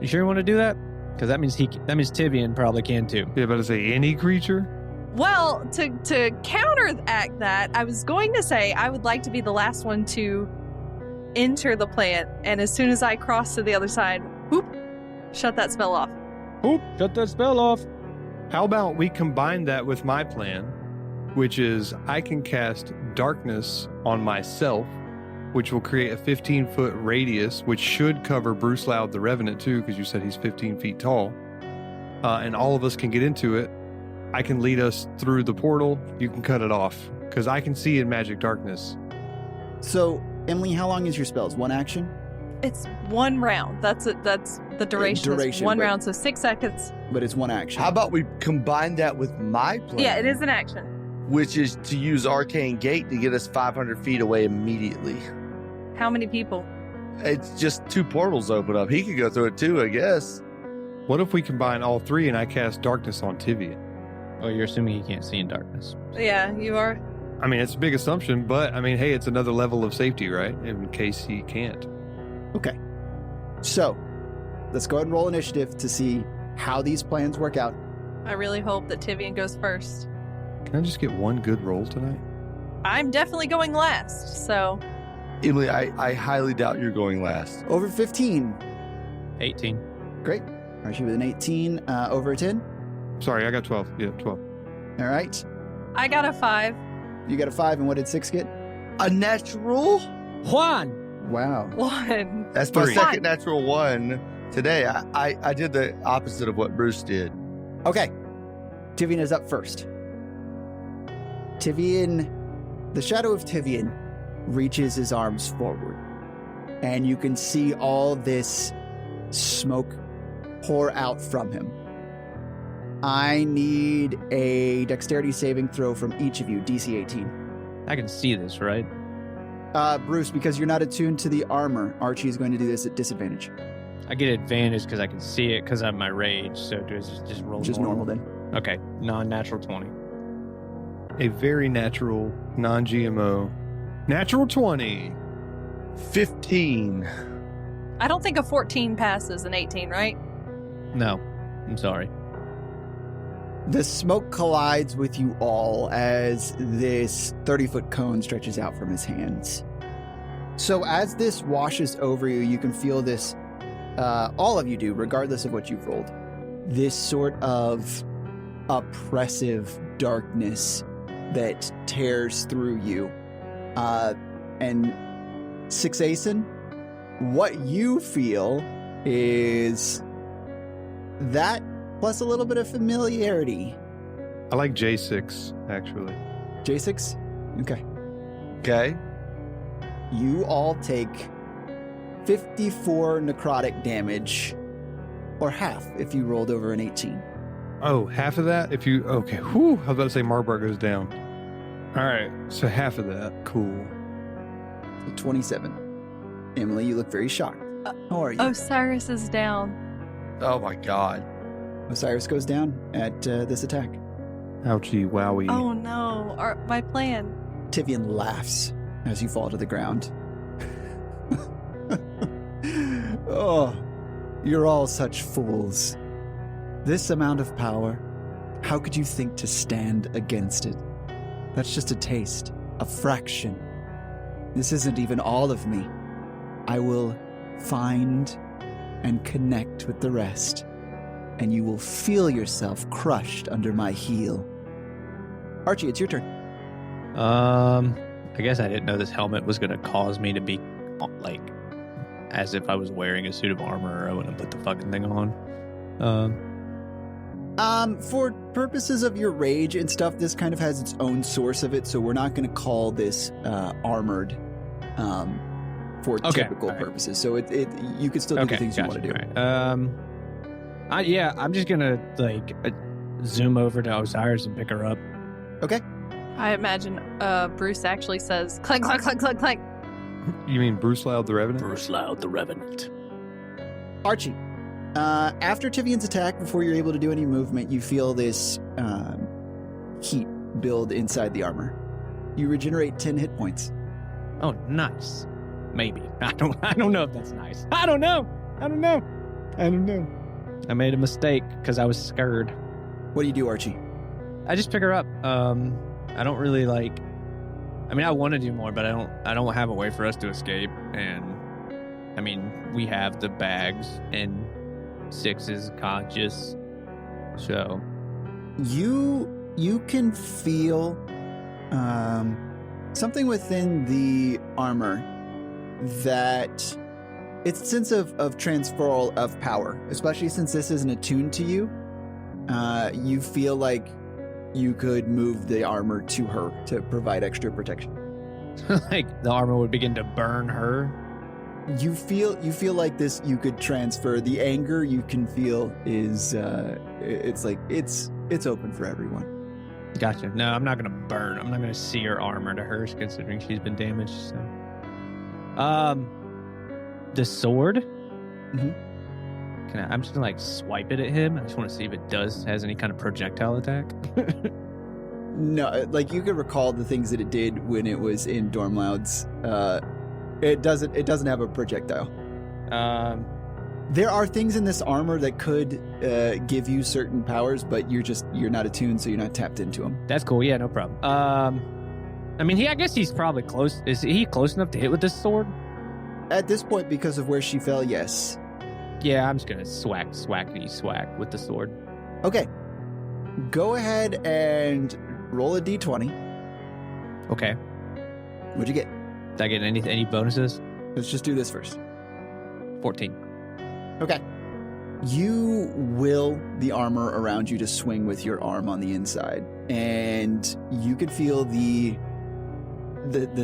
You sure you want to do that? Because that means Tivian probably can too. Yeah, about to say any creature? Well, to counteract that, I was going to say I would like to be the last one to enter the plant, and as soon as I cross to the other side, whoop, shut that spell off. Oop, shut that spell off. How about we combine that with my plan, which is I can cast darkness on myself, which will create a 15-foot radius, which should cover Dormloud the Revenant too, because you said he's 15 feet tall. And all of us can get into it. I can lead us through the portal. You can cut it off, because I can see in magic darkness. So, Emily, how long is your spells? 1 action? It's 1 round. That's the duration. It's 1 round, so 6 seconds. But it's 1 action. How about we combine that with my plan? Yeah, it is an action. Which is to use Arcane Gate to get us 500 feet away immediately. How many people? It's just 2 portals open up. He could go through it too, I guess. What if we combine all 3 and I cast darkness on Tivian? Oh, you're assuming he can't see in darkness. Yeah, you are. I mean, it's a big assumption, but I mean, hey, it's another level of safety, right? In case he can't. Okay. So, let's go ahead and roll initiative to see how these plans work out. I really hope that Tivian goes first. Can I just get 1 good roll tonight? I'm definitely going last, so... Emily, I highly doubt you're going last. Over 15. 18. Great. Archie with an 18. Over a 10. Sorry, I got 12. Yeah, 12. All right. I got a 5. You got a 5, and what did 6 get? A natural? Juan! Wow. 1. That's my 3. second natural 1 today. I did the opposite of what Bruce did. Okay. Tivian is up first. Tivian, the shadow of Tivian reaches his arms forward, and you can see all this smoke pour out from him. I need a dexterity saving throw from each of you, DC 18. I can see this, right? Bruce, because you're not attuned to the armor, Archie is going to do this at disadvantage. I get advantage because I can see it because of my rage. So do I just roll Just normal then. Okay, non-natural 20. A very natural, non-GMO, natural 20. 15. I don't think a 14 passes an 18, right? No, I'm sorry. The smoke collides with you all as this 30-foot cone stretches out from his hands. So as this washes over you, you can feel this, all of you do, regardless of what you've rolled, this sort of oppressive darkness that tears through you. And Six Asen, what you feel is that plus a little bit of familiarity. I like J6, actually. J6? Okay. Okay. You all take 54 necrotic damage, or half if you rolled over an 18. Oh, half of that? If you... Okay. Whew. I was about to say Margbark goes down. All right. So half of that. Cool. So 27. Emily, you look very shocked. How are you? Osiris is down. Oh my god. Osiris goes down at this attack. Ouchie, wowie. Oh no, my plan. Tivian laughs as you fall to the ground. Oh, you're all such fools. This amount of power, how could you think to stand against it? That's just a taste, a fraction. This isn't even all of me. I will find and connect with the rest, and you will feel yourself crushed under my heel. Archie, it's your turn. I guess I didn't know this helmet was going to cause me to be, like, as if I was wearing a suit of armor, or I wouldn't have put the fucking thing on. For purposes of your rage and stuff, this kind of has its own source of it, so we're not going to call this armored for typical purposes. So you could still do the things you want to do. Right. I'm just going to, zoom over to Osiris and pick her up. Okay. I imagine Bruce actually says, clank, clank, clank, clank, clank. You mean Bruce Loud the Revenant? Bruce Loud the Revenant. Archie, after Tivian's attack, before you're able to do any movement, you feel this heat build inside the armor. You regenerate 10 hit points. Oh, nice. Maybe. I don't know if that's nice. I don't know. I made a mistake because I was scared. What do you do, Archie? I just pick her up. I don't really I want to do more, but I don't have a way for us to escape. And we have the bags and Six is conscious. So you can feel something within the armor that it's a sense of transferal of power, especially since this isn't attuned to you. You feel like you could move the armor to her to provide extra protection. Like the armor would begin to burn her. You feel like this. You could transfer the anger. You can feel is it's open for everyone. Gotcha. No, I'm not gonna burn. I'm not gonna sear armor to her, considering she's been damaged. So, the sword. Mm-hmm. I'm just gonna swipe it at him. I just want to see if it has any kind of projectile attack. No, you could recall the things that it did when it was in Dormloud's. It doesn't have a projectile. There are things in this armor that could give you certain powers, but you're not attuned, so you're not tapped into them. That's cool. Yeah, no problem. I guess he's probably close. Is he close enough to hit with this sword? At this point, because of where she fell, yes. Yeah, I'm just gonna swack with the sword. Okay. Go ahead and roll a d20. Okay. What'd you get? Did I get any bonuses? Let's just do this first. 14. Okay. You will the armor around you to swing with your arm on the inside, and you could feel the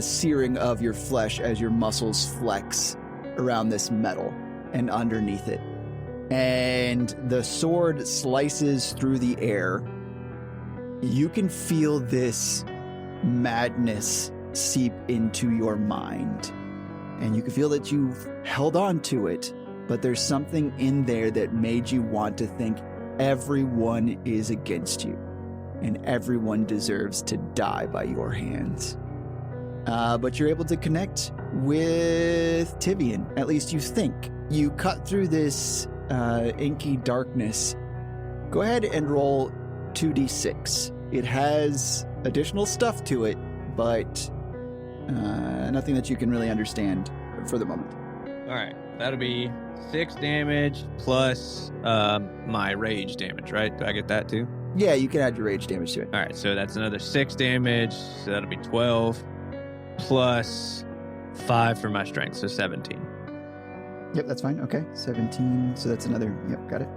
searing of your flesh as your muscles flex around this metal and underneath it. And the sword slices through the air. You can feel this madness seep into your mind. And you can feel that you've held on to it, but there's something in there that made you want to think everyone is against you and everyone deserves to die by your hands. but you're able to connect with Tivian. At least you think. You cut through this inky darkness. Go ahead and roll 2d6. It has additional stuff to it, but nothing that you can really understand for the moment. All right, that'll be 6 damage plus my rage damage, right? Do I get that too? Yeah, you can add your rage damage to it. All right, so that's another 6 damage, so that'll be 12 plus 5 for my strength, so 17. Yep, that's fine. Okay, 17. So that's another. Yep, got it.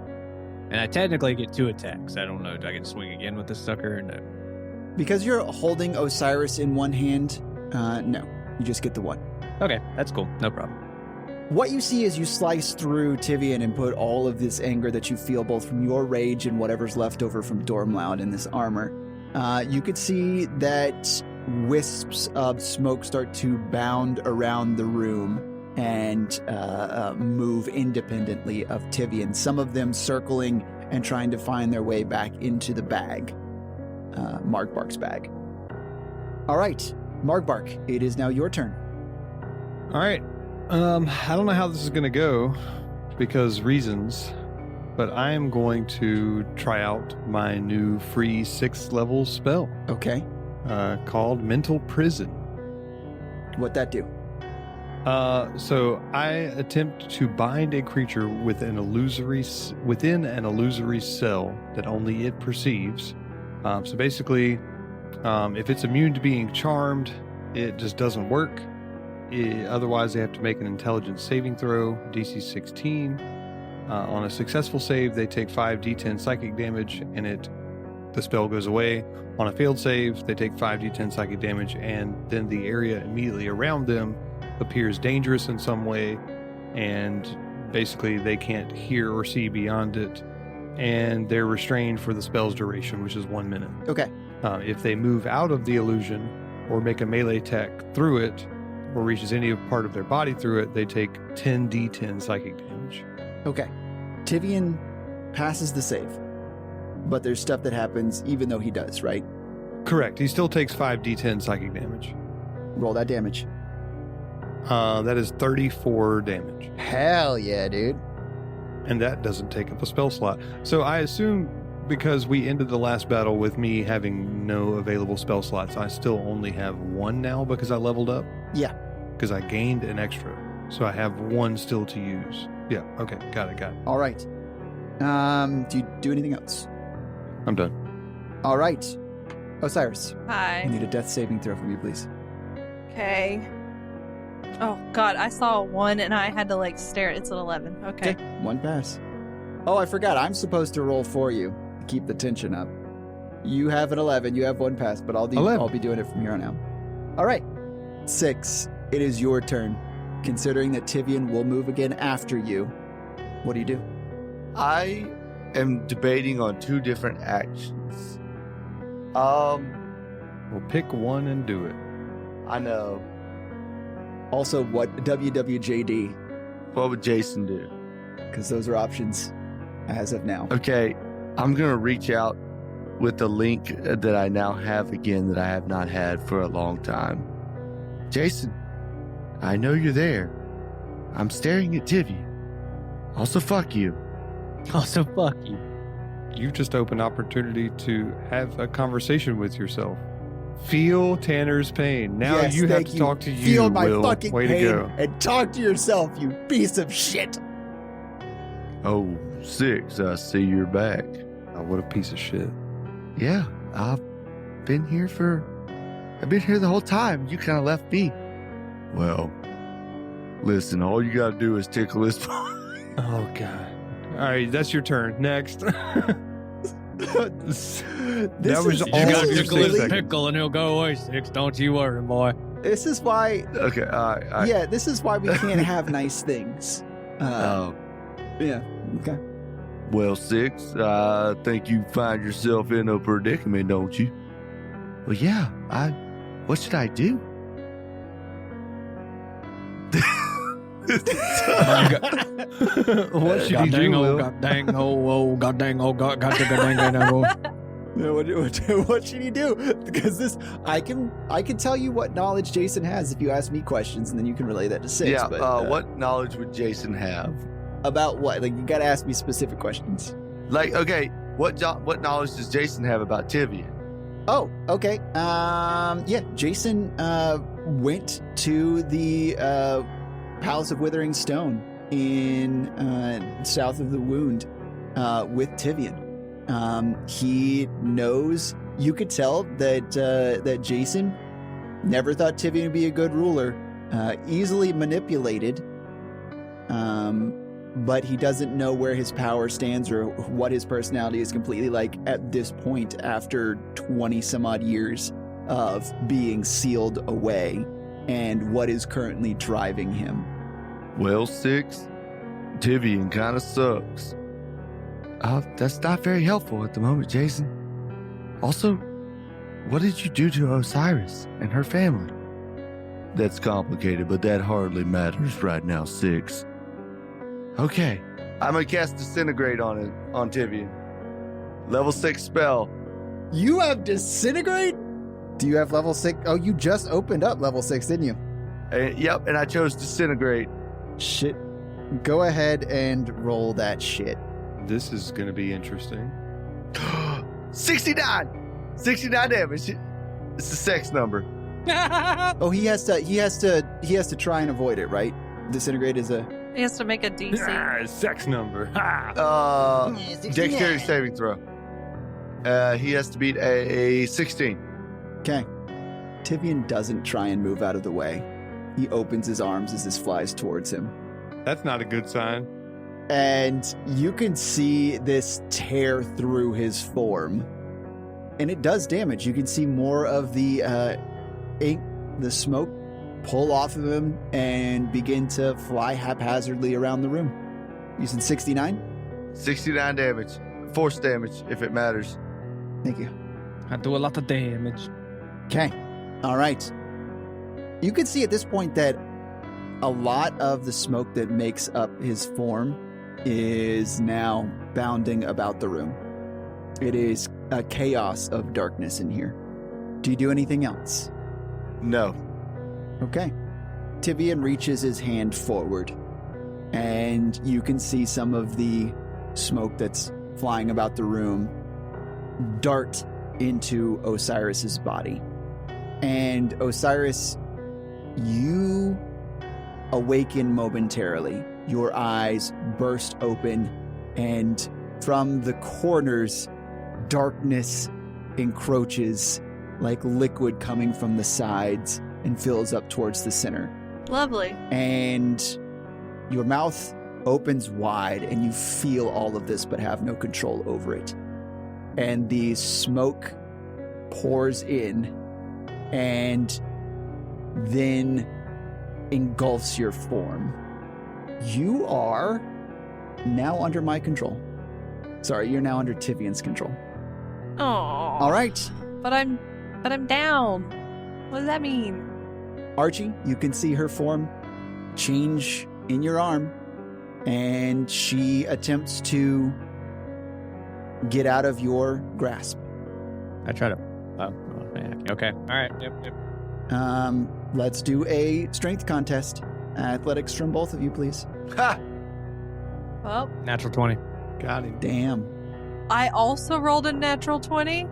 And I technically get 2 attacks. I don't know. Do I get to swing again with this sucker or no? Because you're holding Osiris in one hand, no. You just get the one. Okay, that's cool. No problem. What you see as you slice through Tivian and put all of this anger that you feel both from your rage and whatever's left over from Dormloud in this armor, you could see that wisps of smoke start to bound around the room and move independently of Tivian, some of them circling and trying to find their way back into the bag, Margbark's bag. All right, Margbark, it is now your turn. All right. I don't know how this is going to go because reasons, but I am going to try out my new free 6th level spell. Okay. Called Mental Prison. What'd that do? So I attempt to bind a creature within an illusory cell that only it perceives. So basically, if it's immune to being charmed, it just doesn't work. Otherwise, they have to make an intelligence saving throw, DC 16. On a successful save, they take 5d10 psychic damage, and the spell goes away. On a failed save, they take 5d10 psychic damage, and then the area immediately around them appears dangerous in some way, and basically they can't hear or see beyond it, and they're restrained for the spell's duration, which is 1 minute. Okay. If they move out of the illusion or make a melee attack through it, or reaches any part of their body through it, they take 10d10 psychic damage. Okay. Tivian passes the save, but there's stuff that happens even though he does, right? Correct. He still takes 5d10 psychic damage. Roll that damage. That is 34 damage. Hell yeah, dude. And that doesn't take up a spell slot. So I assume because we ended the last battle with me having no available spell slots, I still only have 1 now because I leveled up? Yeah. Because I gained an extra. So I have 1 still to use. Yeah, okay, got it. All right. Do you do anything else? I'm done. All right. Osiris, I Hi. need a death saving throw from you, please. Okay. Oh, God. I saw a 1 and I had to, stare. It's an 11. Okay. 1 pass. Oh, I forgot. I'm supposed to roll for you to keep the tension up. You have an 11. You have 1 pass, but I'll be doing it from here on out. All right. 6. It is your turn. Considering that Tivian will move again after you, what do you do? I am debating on 2 different actions. Well, pick one and do it. I know. Also, what WWJD? What would Jason do? Because those are options as of now. Okay, I'm going to reach out with the link that I now have again that I have not had for a long time. Jason, I know you're there. I'm staring at Tivy. Also, fuck you. Also, fuck you. You've just opened opportunity to have a conversation with yourself. Feel Tanner's pain. Now Yes, you have thank to you. talk to you, Feel my Will. fucking Way pain to go. and talk to yourself, you piece of shit. Oh, 6, I see you're back. Oh, what a piece of shit. Yeah, I've been here the whole time. You kind of left me. Well, listen, all you got to do is tickle his Oh, God. All right, that's your turn. Next. That was all You got your tickle his 6 seconds. pickle and he'll go away, 6. Don't you worry, boy. This is why, Okay, all right. yeah, this is why we can't have nice things. Yeah, okay. Well, 6, I think you find yourself in a predicament, don't you? Well, yeah, what should I do? What should you do, Will? God dang, oh, God dang, oh, God, God dang, oh. What should you do? Because I can tell you what knowledge Jason has if you ask me questions, and then you can relay that to Six. Yeah, but, what knowledge would Jason have? About what? Like, you got to ask me specific questions. Like, okay, what knowledge does Jason have about Tivian? Oh, okay. Yeah, Jason went to the Palace of Withering Stone in south of the Wound with Tivian. He knows. You could tell that Jason never thought Tivian would be a good ruler, easily manipulated. But he doesn't know where his power stands or what his personality is completely like at this point after 20 some odd years of being sealed away, and what is currently driving him. Well, Six, Tivian kind of sucks. That's not very helpful at the moment, Jason. Also, what did you do to Osiris and her family? That's complicated, but that hardly matters right now, Six. Okay, I'm gonna cast Disintegrate on Tivian. Level 6 spell. You have Disintegrate? Do you have level 6? Oh, you just opened up level 6, didn't you? Yep, and I chose Disintegrate. Shit. Go ahead and roll that shit. This is going to be interesting. 69! 69 damage. It's the sex number. Oh, he has to try and avoid it, right? Disintegrate is a... He has to make a DC. Sex number. Dexterity saving throw. He has to beat a 16. Okay. Tivian doesn't try and move out of the way. He opens his arms as this flies towards him. That's not a good sign. And you can see this tear through his form. And it does damage. You can see more of the ink, the smoke, pull off of him and begin to fly haphazardly around the room. Using 69? 69 damage. Force damage, if it matters. Thank you. I do a lot of damage. Okay. All right. You can see at this point that a lot of the smoke that makes up his form is now bounding about the room. It is a chaos of darkness in here. Do you do anything else? No. Okay. Tivian reaches his hand forward, and you can see some of the smoke that's flying about the room dart into Osiris's body. And Osiris, you awaken momentarily. Your eyes burst open, and from the corners, darkness encroaches like liquid coming from the sides and fills up towards the center. Lovely. And your mouth opens wide, and you feel all of this but have no control over it. And the smoke pours in and then engulfs your form. You are now under my control. Sorry, you're now under Tivian's control. Oh. All right. But I'm down. What does that mean? Archie, you can see her form change in your arm, and she attempts to get out of your grasp. I try to. Oh, man. Okay. All right. Yep. Let's do a strength contest. Athletics from both of you, please. Ha! Well, Natural 20. Got him. Damn. I also rolled a natural 20.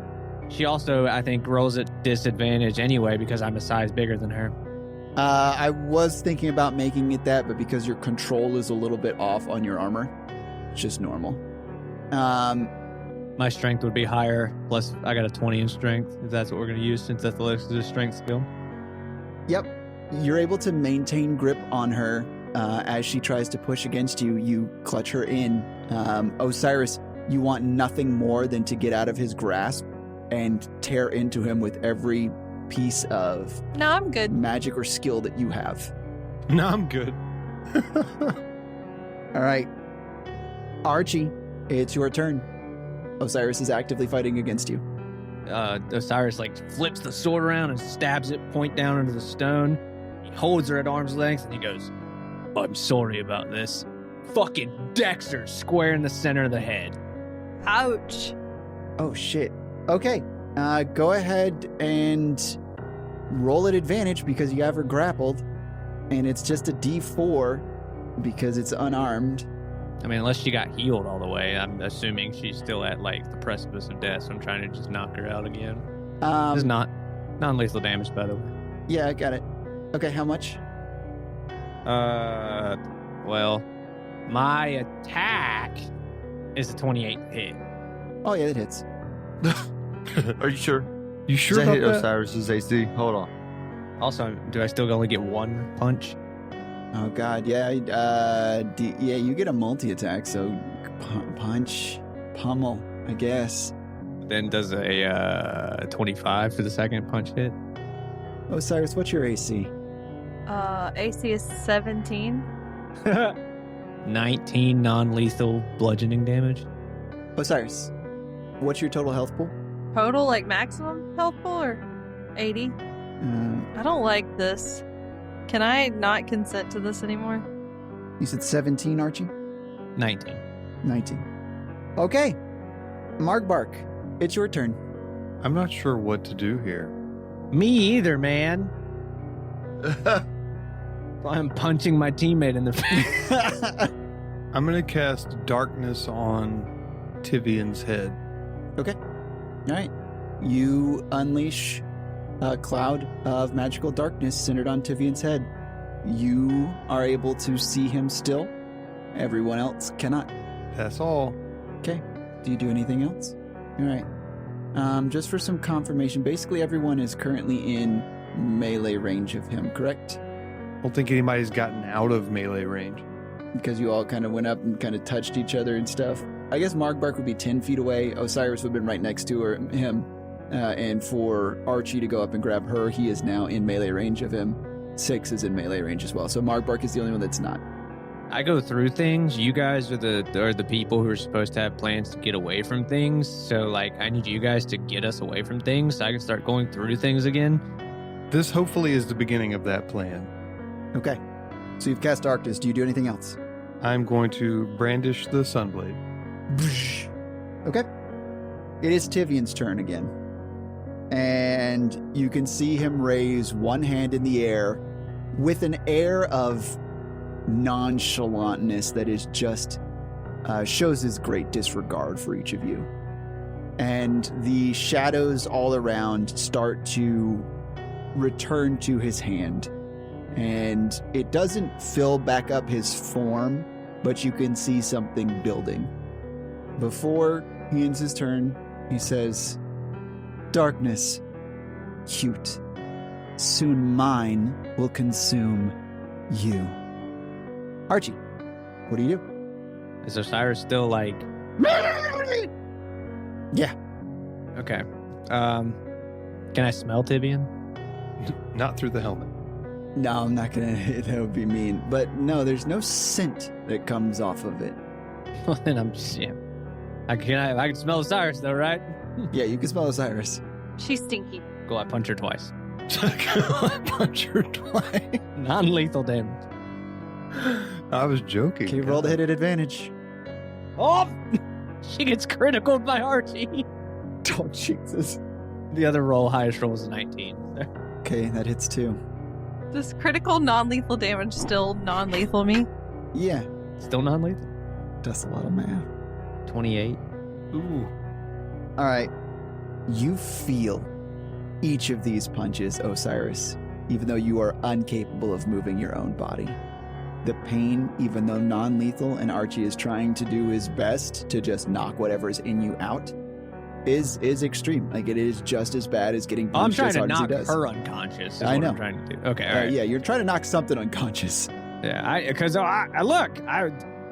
She also, I think, rolls at disadvantage anyway because I'm a size bigger than her. I was thinking about making it that, but because your control is a little bit off on your armor, it's just normal. My strength would be higher, plus I got a 20 in strength, if that's what we're going to use, since athletics is a strength skill. Yep. You're able to maintain grip on her as she tries to push against you. You clutch her in. Osiris, you want nothing more than to get out of his grasp and tear into him with every piece of No, I'm good. magic or skill that you have. No, I'm good. All right. Archie, it's your turn. Osiris is actively fighting against you. Osiris flips the sword around and stabs it point down into the stone. He holds her at arm's length and he goes, "I'm sorry about this." Fucking Dexter square in the center of the head. Ouch. Oh, shit. Okay. Go ahead and roll at advantage because you have her grappled. And it's just a D4 because it's unarmed. I mean, unless she got healed all the way, I'm assuming she's still at like the precipice of death. So I'm trying to just knock her out again. This is not non-lethal damage, by the way. Yeah, I got it. Okay, how much? Well, my attack is a 28 hit. Oh yeah, it hits. Are you sure? You sure Does that about hit that? Osiris's AC? Hold on. Also, do I still only get one punch? Oh god, yeah. Yeah, you get a multi-attack, so punch, pummel, I guess. Then does a 25 for the second punch hit? Osiris, what's your AC? AC is 17. 19 non-lethal bludgeoning damage. Osiris, what's your total health pool? Total, like maximum health pool, or 80? I don't like this. Can I not consent to this anymore? You said 17, Archie? 19. 19. Okay. Margbark, it's your turn. I'm not sure what to do here. Me either, man. I'm punching my teammate in the face. I'm going to cast darkness on Tivian's head. Okay. All right. You unleash a cloud of magical darkness centered on Tivian's head. You are able to see him still. Everyone else cannot. That's all. Okay. Do you do anything else? All right. Just for some confirmation, basically everyone is currently in melee range of him, correct? I don't think anybody's gotten out of melee range. Because you all kind of went up and kind of touched each other and stuff. I guess Margbark would be 10 feet away. Osiris would have been right next to him. And for Archie to go up and grab her, he is now in melee range of him. Six is in melee range as well. So Margbark is the only one that's not. I go through things. You guys are the people who are supposed to have plans to get away from things. So, like, I need you guys to get us away from things so I can start going through things again. This hopefully is the beginning of that plan. Okay. So you've cast darkness. Do you do anything else? I'm going to brandish the Sunblade. Okay. It is Tivian's turn again. And you can see him raise one hand in the air with an air of nonchalantness that is just shows his great disregard for each of you. And the shadows all around start to return to his hand. And it doesn't fill back up his form, but you can see something building. Before he ends his turn, he says, "Darkness, cute. Soon mine will consume you." Archie, what do you do? Is Osiris still like... Yeah. Okay. Can I smell Tibian? Not through the helmet. No, I'm not gonna. That would be mean. But no, there's no scent that comes off of it. Well, then I'm just... Yeah. I can smell Osiris, though, right? Yeah, you can smell Osiris. She's stinky. Go, I punch her twice. Punch her twice. Non-lethal damage. I was joking. Okay, roll to hit at advantage. Oh! She gets critical by Archie. Oh, Jesus. The other roll, highest roll is a 19. Okay, that hits too. Does critical non-lethal damage still non-lethal me? Yeah, Still non-lethal? that's a lot of math. 28. Ooh. All right. You feel each of these punches, Osiris, even though you are incapable of moving your own body. The pain, even though non-lethal, and Archie is trying to do his best to just knock whatever's in you out, is extreme. Like, it is just as bad as getting Oh, I'm punched trying as to hard as he knock does. her unconscious. Is I what know. I'm trying to do. Okay, all right. Yeah, you're trying to knock something unconscious. Yeah, because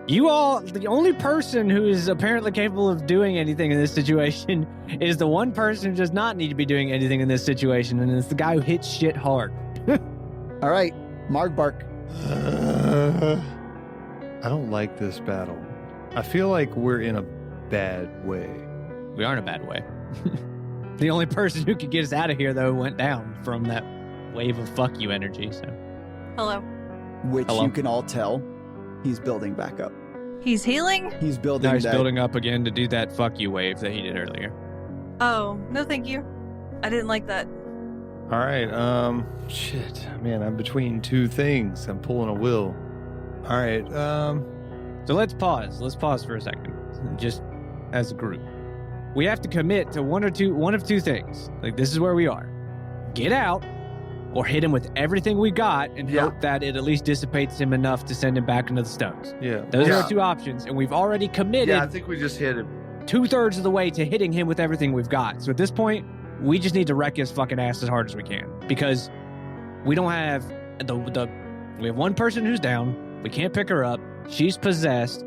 you all, the only person who is apparently capable of doing anything in this situation is the one person who does not need to be doing anything in this situation, and it's the guy who hits shit hard. All right, Margbark. I don't like this battle. I feel like we're in a bad way. We are in a bad way. The only person who could get us out of here, though, went down from that wave of fuck you energy. So Hello. Which Hello? you can all tell he's building back up. He's healing? He's building now he's that. building up again to do that fuck you wave that he did earlier. Oh, no thank you. I didn't like that. All right. Shit. Man, I'm between two things. I'm pulling a will. All right. So let's pause. Let's pause for a second, just as a group. We have to commit to one of two things. Like, this is where we are. Get out, or hit him with everything we got and hope that it at least dissipates him enough to send him back into the stones. Yeah. Those are our two options, and we've already committed Yeah, I think we just hit him. 2/3 of the way to hitting him with everything we've got. So at this point, we just need to wreck his fucking ass as hard as we can, because we don't have we have one person who's down. We can't pick her up. She's possessed.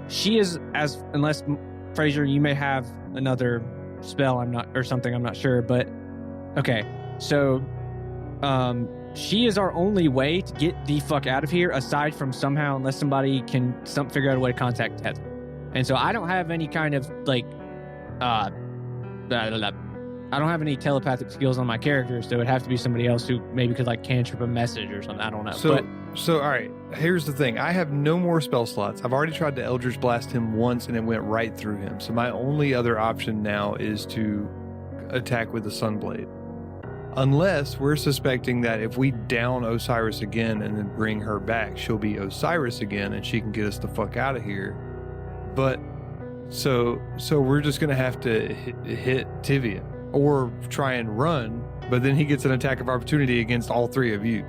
She is, unless Fraser, you may have another spell. I'm not sure, but okay. So, she is our only way to get the fuck out of here, aside from somehow, unless somebody can figure out a way to contact Tether. And so I don't have any kind of I don't have any telepathic skills on my character, so it'd have to be somebody else who maybe could cantrip a message or something. I don't know. So all right, here's the thing. I have no more spell slots. I've already tried to Eldritch Blast him once and it went right through him. So my only other option now is to attack with the Sunblade. Unless we're suspecting that if we down Osiris again and then bring her back, she'll be Osiris again and she can get us the fuck out of here. But so we're just going to have to hit Tivian or try and run, but then he gets an attack of opportunity against all three of you.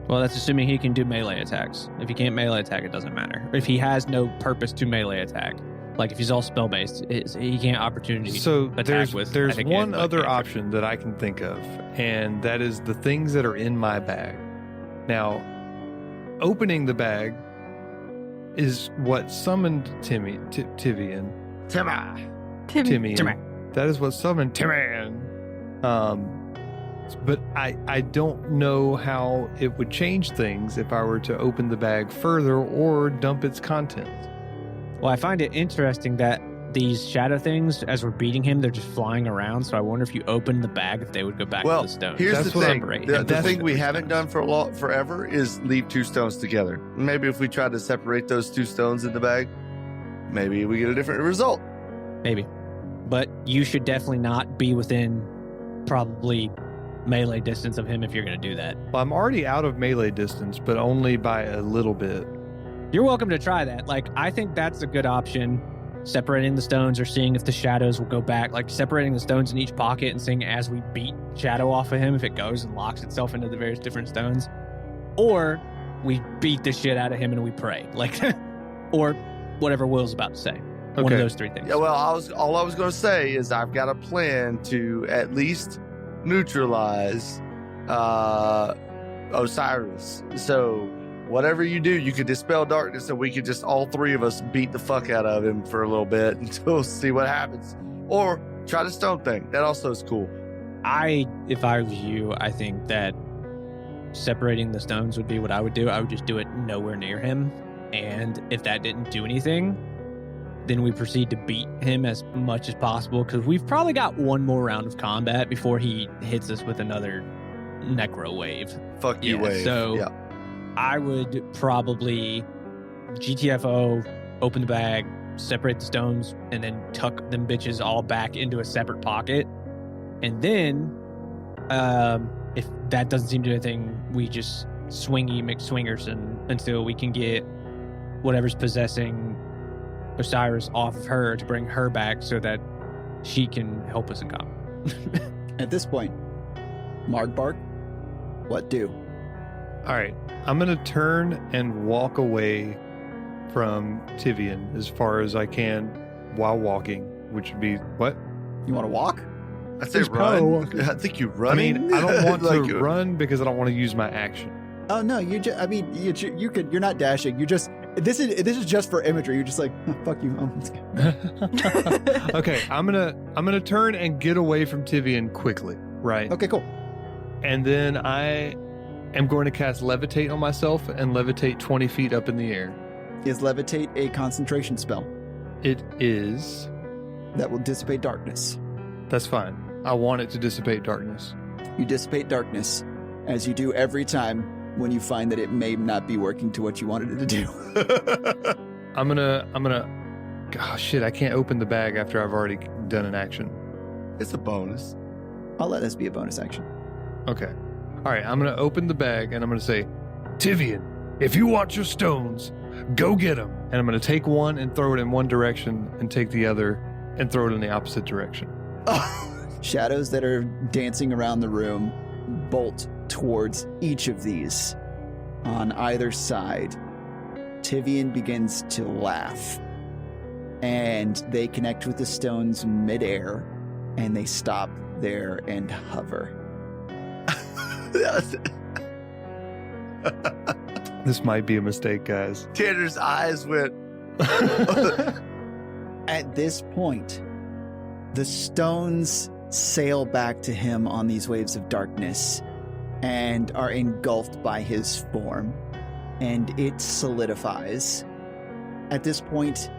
Well, that's assuming he can do melee attacks. If he can't melee attack, it doesn't matter. If he has no purpose to melee attack, like if he's all spell based, he can't opportunity. So attack there's one other option that I can think of, and that is the things that are in my bag. Now, opening the bag is what summoned Tivian. That is what summoned Timian. But I don't know how it would change things if I were to open the bag further or dump its contents. Well, I find it interesting that these shadow things, as we're beating him, they're just flying around. So I wonder if you open the bag, if they would go back to the stone. Here's That's the what thing. I'm- The thing we haven't done forever is leave two stones together. Maybe if we try to separate those two stones in the bag, maybe we get a different result. Maybe. But you should definitely not be within probably melee distance of him if you're going to do that. Well, I'm already out of melee distance, but only by a little bit. You're welcome to try that. I think that's a good option. Separating the stones or seeing if the shadows will go back. Separating the stones in each pocket and seeing as we beat shadow off of him if it goes and locks itself into the various different stones. Or we beat the shit out of him and we pray. Or whatever Will's about to say. Okay. One of those three things. Yeah, well, all I was going to say is I've got a plan to at least neutralize Osiris. So whatever you do, you could dispel darkness and we could just all three of us beat the fuck out of him for a little bit until see what happens. Or try the stone thing. That also is cool. If I was you, I think that separating the stones would be what I would do. I would just do it nowhere near him. And if that didn't do anything, then we proceed to beat him as much as possible, because we've probably got one more round of combat before he hits us with another necro wave. Fuck you, wave. So yeah. I would probably GTFO, open the bag, separate the stones, and then tuck them bitches all back into a separate pocket. And then, if that doesn't seem to do anything, we just swingy McSwingerson until we can get whatever's possessing Osiris off of her to bring her back so that she can help us in combat. At this point, Margbark, what do? All right, I'm going to turn and walk away from Tivian as far as I can while walking, which would be what? You want to walk? I say He's run. probably- I think you're running. I mean, I don't want Like, to run because I don't want to use my action. Oh no, you just, I mean, you could, you're not dashing. You just, this is just for imagery. You're just like, oh, fuck you. Okay, I'm gonna turn and get away from Tivian quickly, right? Okay, cool. And then I am going to cast Levitate on myself and levitate 20 feet up in the air. Is levitate a concentration spell It is. that will dissipate darkness? That's fine. I want it to dissipate darkness. You dissipate darkness, as you do every time when you find that it may not be working to what you wanted it to do. I'm gonna Gosh, shit, I can't open the bag after I've already done an action. It's a bonus. I'll let this be a bonus action. Okay. All right, I'm going to open the bag and I'm going to say, Tivian, if you want your stones, go get them. and I'm going to take one and throw it in one direction and take the other and throw it in the opposite direction. Shadows that are dancing around the room bolt towards each of these. On either side, Tivian begins to laugh. And they connect with the stones midair, and they stop there and hover. This might be a mistake, guys. Tanner's eyes went. At this point, the stones sail back to him on these waves of darkness and are engulfed by his form, and it solidifies. At this point,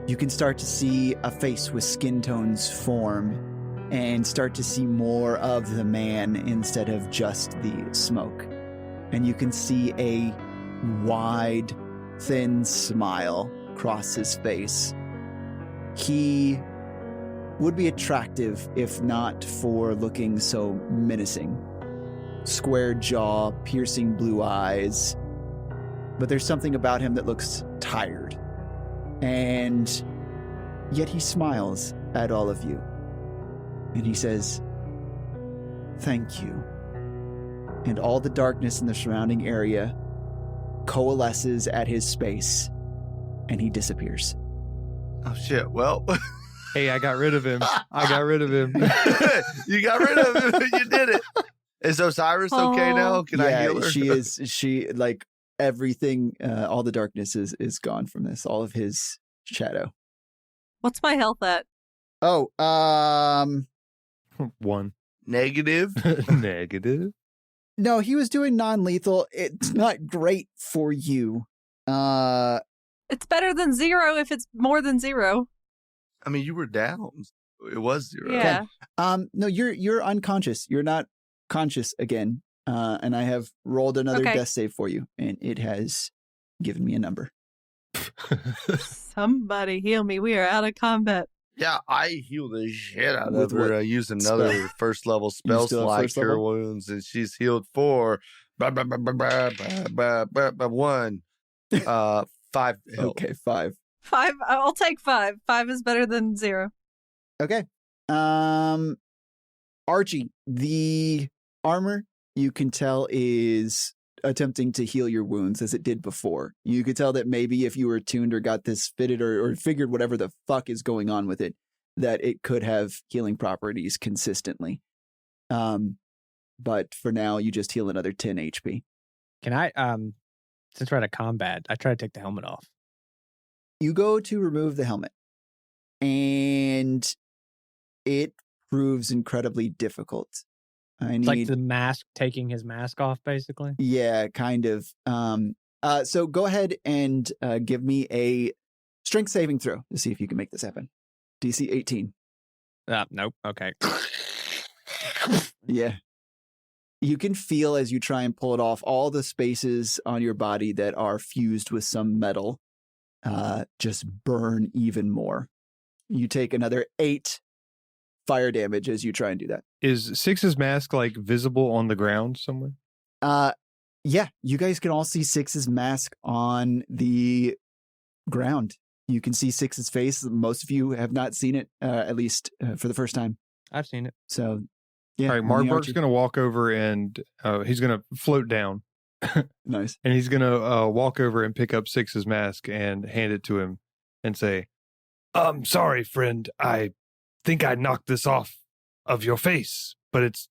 you can start to see a face with skin tones form and start to see more of the man instead of just the smoke. And you can see a wide, thin smile cross his face. He would be attractive if not for looking so menacing. Square jaw, piercing blue eyes. But there's something about him that looks tired. And yet he smiles at all of you. And he says, "Thank you." And all the darkness in the surrounding area coalesces at his space, and he disappears. Oh, shit. Well, Hey, I got rid of him. I got rid of him. you got rid of him. You did it. Is Osiris okay now? Can I heal her? She like everything, all the darkness is gone from this, all of his shadow. What's my health at? Oh, 1. Negative? Negative. no, he was doing non-lethal. It's not great for you. It's better than 0 if it's more than 0. I mean, you were down. It was 0. Yeah. No, you're unconscious. You're not conscious again. And I have rolled another Okay. death save for you, and it has given me a number. Somebody heal me. We are out of combat. Yeah, I healed the shit out With of her. what I used another spell? first level spell still have slide first cure level? wounds, and she's healed 4. 1. 5 health. Okay, 5. 5. I'll take 5. 5 is better than 0. Okay. Archie, the armor you can tell is attempting to heal your wounds as it did before. You could tell that maybe if you were tuned or got this fitted or figured whatever the fuck is going on with it, that it could have healing properties consistently. But for now, you just heal another 10 HP. Can I, since we're out of combat, I try to take the helmet off. You go to remove the helmet, and it proves incredibly difficult. It's like the mask, taking his mask off, basically. Yeah, kind of. So go ahead and give me a strength saving throw to see if you can make this happen. DC 18. Nope. Okay. Yeah. You can feel as you try and pull it off, all the spaces on your body that are fused with some metal just burn even more. You take another 8 fire damage as you try and do that. Is Six's mask like visible on the ground somewhere? Yeah, you guys can all see Six's mask on the ground. You can see Six's face. Most of you have not seen it, at least for the first time. I've seen it. So, yeah. All right, Margbark's going to walk over and he's going to float down. Nice. And he's going to walk over and pick up Six's mask and hand it to him and say, Sorry, friend. I think I knocked this off of your face, but it's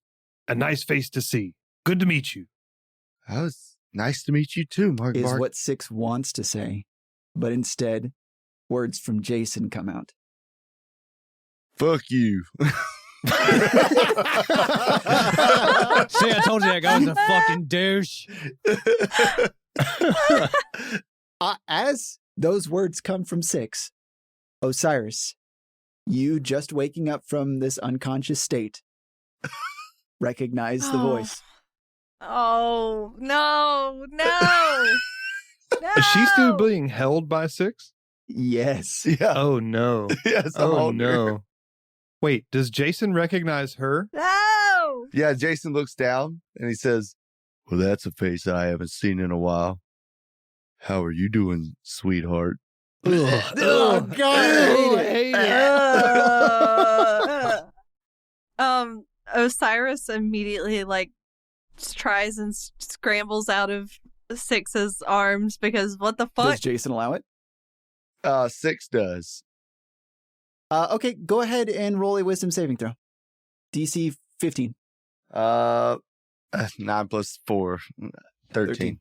a nice face to see. Good to meet you. That was nice to meet you too, Is Margbark. what Six wants to say, but instead, words from Jason come out. Fuck you. See, I told you that guy was a fucking douche. As those words come from Six, Osiris, you just waking up from this unconscious state, recognize the voice. Oh, no. No. is she still No! being held by Six? Yes. Yeah. Oh no. Yes, I'm Oh older. no. Wait, does Jason recognize her? No! Yeah, Jason looks down and he says, well, that's a face I haven't seen in a while. How are you doing, sweetheart? Oh, God, I hate it. Osiris immediately tries and scrambles out of Six's arms because what the fuck? Does Jason allow it? 6 does. Okay, go ahead and roll a wisdom saving throw. DC 15. 9 plus 4, 13.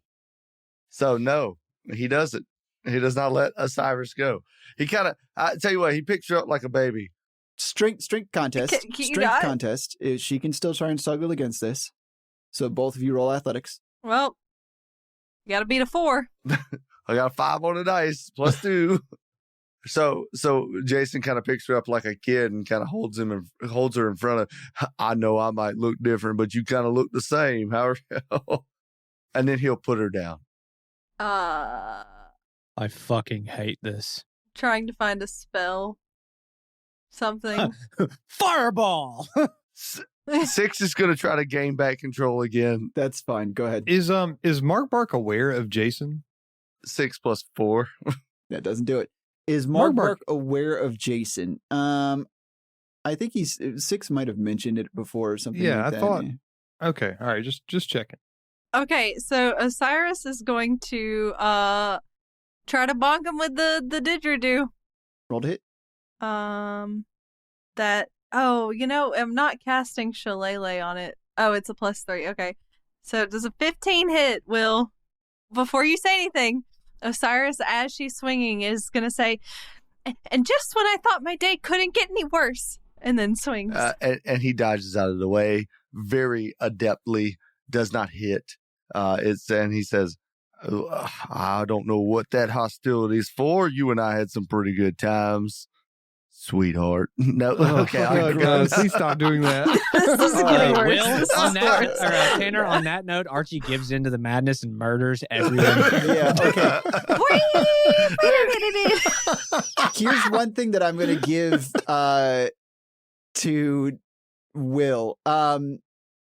So no, he doesn't. He does not let Osiris go. He kind of, I tell you what, he picks her up like a baby. Strength contest. Can you Strength not? contest is she can still try and struggle against this. So both of you roll athletics. Well, you gotta beat a 4. I got a 5 on the dice, plus 2. So Jason kind of picks her up like a kid and kind of holds her in front of. I know I might look different, but you kind of look the same. How are you? And then he'll put her down. I fucking hate this. Trying to find a spell. Something. Fireball! 6 is going to try to gain back control again. That's fine. Go ahead. Is Margbark aware of Jason? 6 plus 4. That doesn't do it. Is Margbark Margbark aware of Jason? I think 6 might have mentioned it before or something. Yeah, like I that. thought. Okay, all right, just checking. Okay, so Osiris is going to try to bonk him with the didgeridoo. Roll to hit. I'm not casting Shillelagh on it. Oh, it's a +3. Okay. So does a 15 hit, Will? Before you say anything, Osiris, as she's swinging, is going to say, and just when I thought my day couldn't get any worse, and then swings. And he dodges out of the way very adeptly, does not hit. And he says, I don't know what that hostility's for. You and I had some pretty good times, sweetheart. No, okay. Oh, God, please stop doing that. This is getting worse. Will, This is on that, worse. Tanner, on that note, Archie gives into the madness and murders everyone. Yeah, okay. Here's one thing that I'm going to give to Will.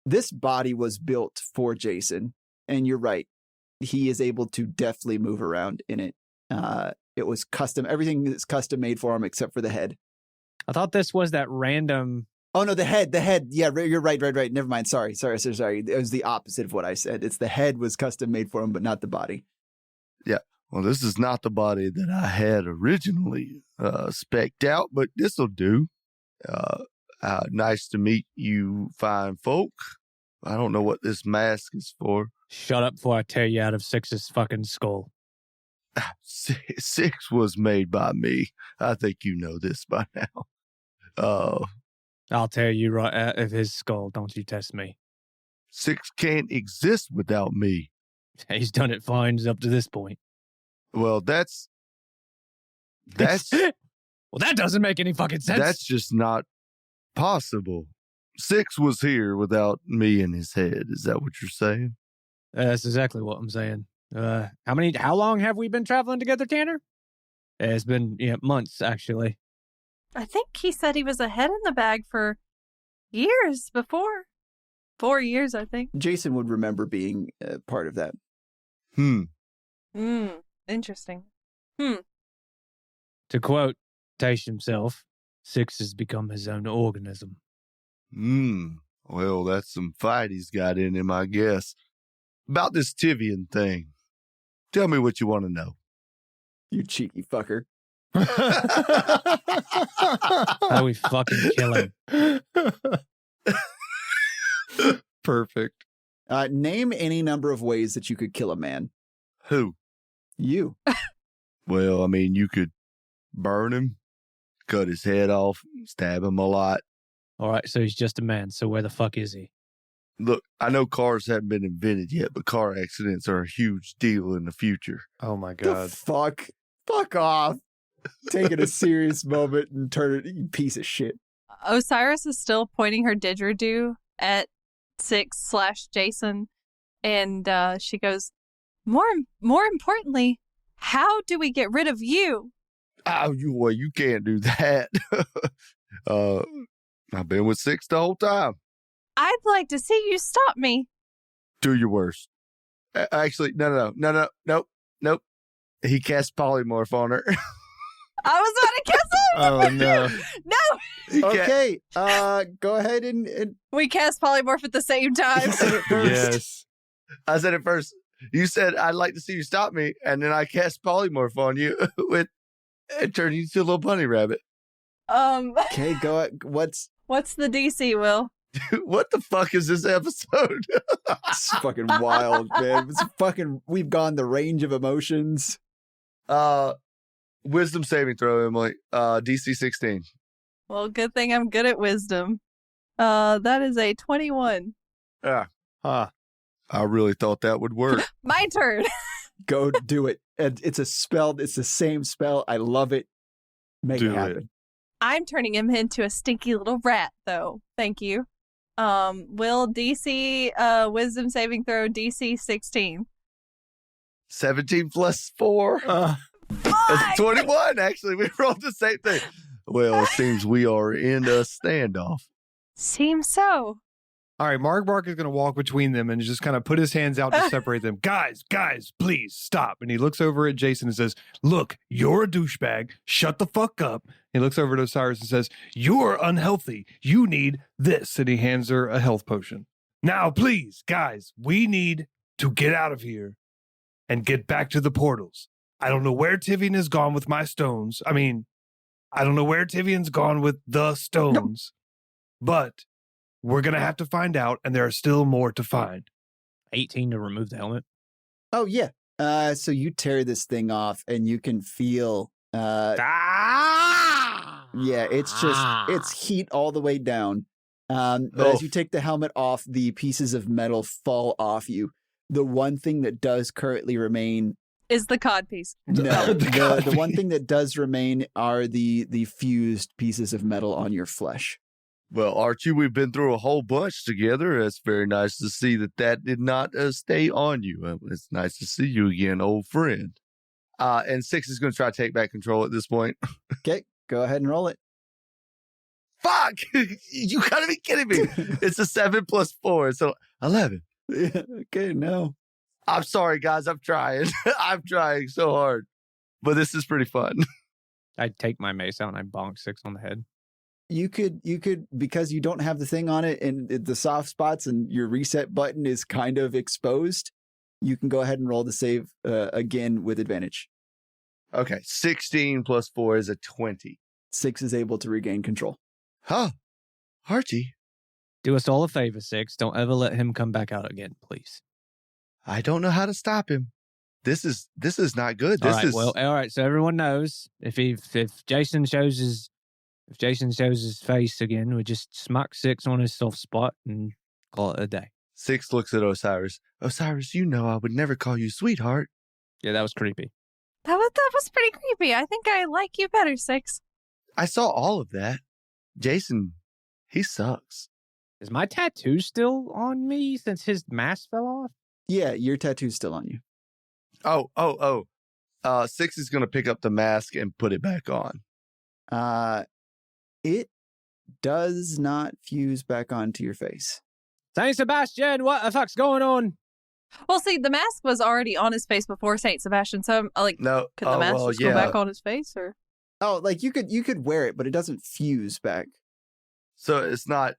This body was built for Jason, and you're right. He is able to deftly move around in it. It was custom. Everything is custom made for him except for the head. I thought this was that random. Oh no, the head. Yeah, you're right. Never mind. Sorry. It was the opposite of what I said. It's the head was custom made for him, but not the body. Yeah. Well, this is not the body that I had originally spec'd out, but this'll do. Nice to meet you fine folk. I don't know what this mask is for. Shut up before I tear you out of Six's fucking skull. 6 was made by me. I think you know this by now. I'll tear you right out of his skull. Don't you test me. 6 can't exist without me. He's done it fine up to this point. Well, that's Well, that doesn't make any fucking sense. that's just not possible. 6 was here without me in his head. Is that what you're saying? That's exactly what I'm saying. How long have we been traveling together, Tanner? It's been months, actually. I think he said he was a head in the bag for years before. 4 years, I think. Jason would remember being part of that. Interesting. To quote Tash himself, Six has become his own organism. Well, that's some fight he's got in him, I guess. About this Tivian thing. Tell me what you want to know. You cheeky fucker. How do we fucking kill him? Perfect. Name any number of ways that you could kill a man. Who? You. Well, I mean, you could burn him, cut his head off, stab him a lot. All right, so he's just a man. So where the fuck is he? Look, I know cars haven't been invented yet, but car accidents are a huge deal in the future. Oh my The God. fuck? Fuck off. Taking a serious moment and turn it, you piece of shit. Osiris is still pointing her didgeridoo at 6/Jason, and she goes, more importantly, how do we get rid of you? Oh, you can't do that. I've been with Six the whole time. I'd like to see you stop me. Do your worst. Actually, nope. He cast polymorph on her. I was about to kiss him. Oh no. No. Okay, go ahead and We cast polymorph at the same time. Yes. I said it first. You said, I'd like to see you stop me. And then I cast polymorph on you and turned you into a little bunny rabbit. okay, go. What's What's the DC, Will? What the fuck is this episode? it's fucking wild, man? It's fucking. We've gone the range of emotions. Wisdom saving throw, Emily. DC 16. Well, good thing I'm good at wisdom. That is a 21. Yeah. Huh. I really thought that would work. My turn. Go do it. And it's a spell. It's the same spell. I love it. Make Do it happen. I'm turning him into a stinky little rat, though. Thank you. Will DC wisdom saving throw DC 16. 17 plus 4. That's 21, actually. We rolled the same thing. Well, it seems we are in a standoff. Seems so. All right, Margbark is going to walk between them and just kind of put his hands out to separate them. Guys, please stop. And he looks over at Jason and says, Look, you're a douchebag. Shut the fuck up. he looks over to Osiris and says, You're unhealthy. You need this. and he hands her a health potion. Now, please, guys, we need to get out of here and get back to the portals. I don't know where Tivian has gone with my stones. I mean, I don't know where Tivian's gone with the stones, but we're going to have to find out, and there are still more to find. 18 to remove the helmet. Oh yeah. So you tear this thing off, and you can feel. Yeah, it's just heat all the way down. But as you take the helmet off, the pieces of metal fall off you. The one thing that does currently remain Is the cod piece. no, the one thing that does remain are the fused pieces of metal on your flesh. Well, Archie, we've been through a whole bunch together. It's very nice to see that did not stay on you. It's nice to see you again, old friend. And Six is going to try to take back control at this point. Okay, go ahead and roll it. Fuck! You gotta be kidding me. It's a 7 plus 4, so 11. Yeah, okay, no. I'm sorry, guys. I'm trying. I'm trying so hard. But this is pretty fun. I take my mace out and I bonk Six on the head. You could because you don't have the thing on it and the soft spots and your reset button is kind of exposed. You can go ahead and roll the save again with advantage. Okay, 16 plus 4 is a 20. 6 is able to regain control. Huh. Archie, Do us all a favor, Six. Don't ever let him come back out again, please. I don't know how to stop him. This is not good. All This right, is well, all right. So everyone knows if Jason shows his face again, we just smack Six on his soft spot and call it a day. Six looks at Osiris. Osiris, you know I would never call you sweetheart. Yeah, that was creepy. That was pretty creepy. I think I like you better, Six. I saw all of that. Jason, he sucks. Is my tattoo still on me since his mask fell off? Yeah, your tattoo's still on you. Oh. Six is going to pick up the mask and put it back on. It does not fuse back onto your face. Saint Sebastian, what the fuck's going on? Well, see, the mask was already on his face before Saint Sebastian, so No. could the mask just go back on his face, or? Oh, like you could wear it, but it doesn't fuse back. So it's not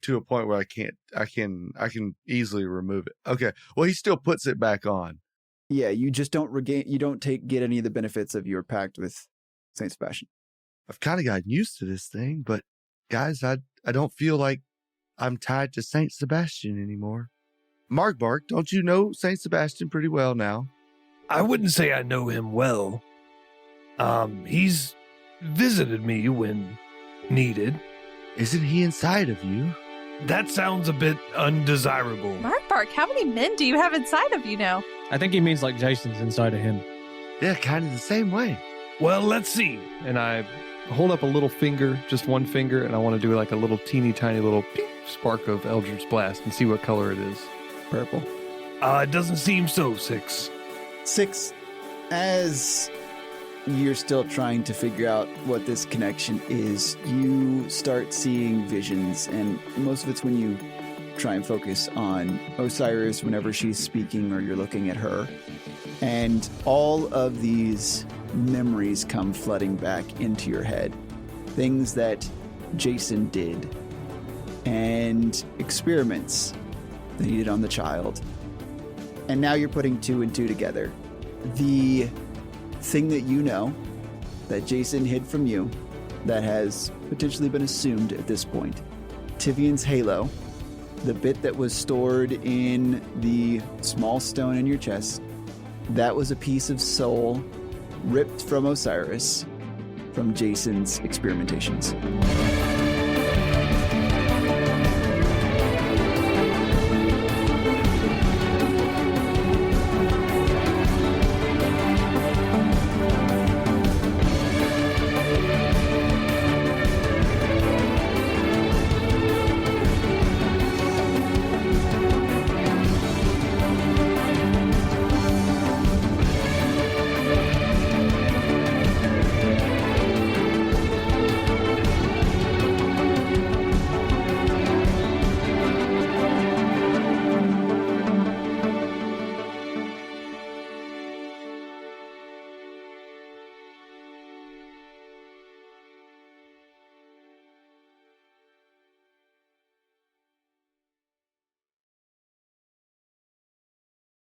to a point where I can easily remove it. Okay. Well, he still puts it back on. Yeah, you just don't get any of the benefits of your pact with Saint Sebastian. I've kind of gotten used to this thing, but guys, I don't feel like I'm tied to Saint Sebastian anymore. Margbark, don't you know Saint Sebastian pretty well now? I wouldn't say I know him well. He's visited me when needed. Isn't he inside of you? That sounds a bit undesirable. Margbark, how many men do you have inside of you now? I think he means like Jason's inside of him. Yeah, kind of the same way. Well, let's see. And I hold up a little finger, just one finger, and I want to do like a little teeny tiny little spark of Eldritch Blast and see what color it is. Purple. It doesn't seem so, Six. 6, as you're still trying to figure out what this connection is, you start seeing visions, and most of it's when you try and focus on Osiris whenever she's speaking or you're looking at her. And all of these memories come flooding back into your head. Things that Jason did and experiments that he did on the child. And now you're putting two and two together. The thing that you know that Jason hid from you that has potentially been assumed at this point. Tivian's halo, the bit that was stored in the small stone in your chest, that was a piece of soul ripped from Osiris from Jason's experimentations.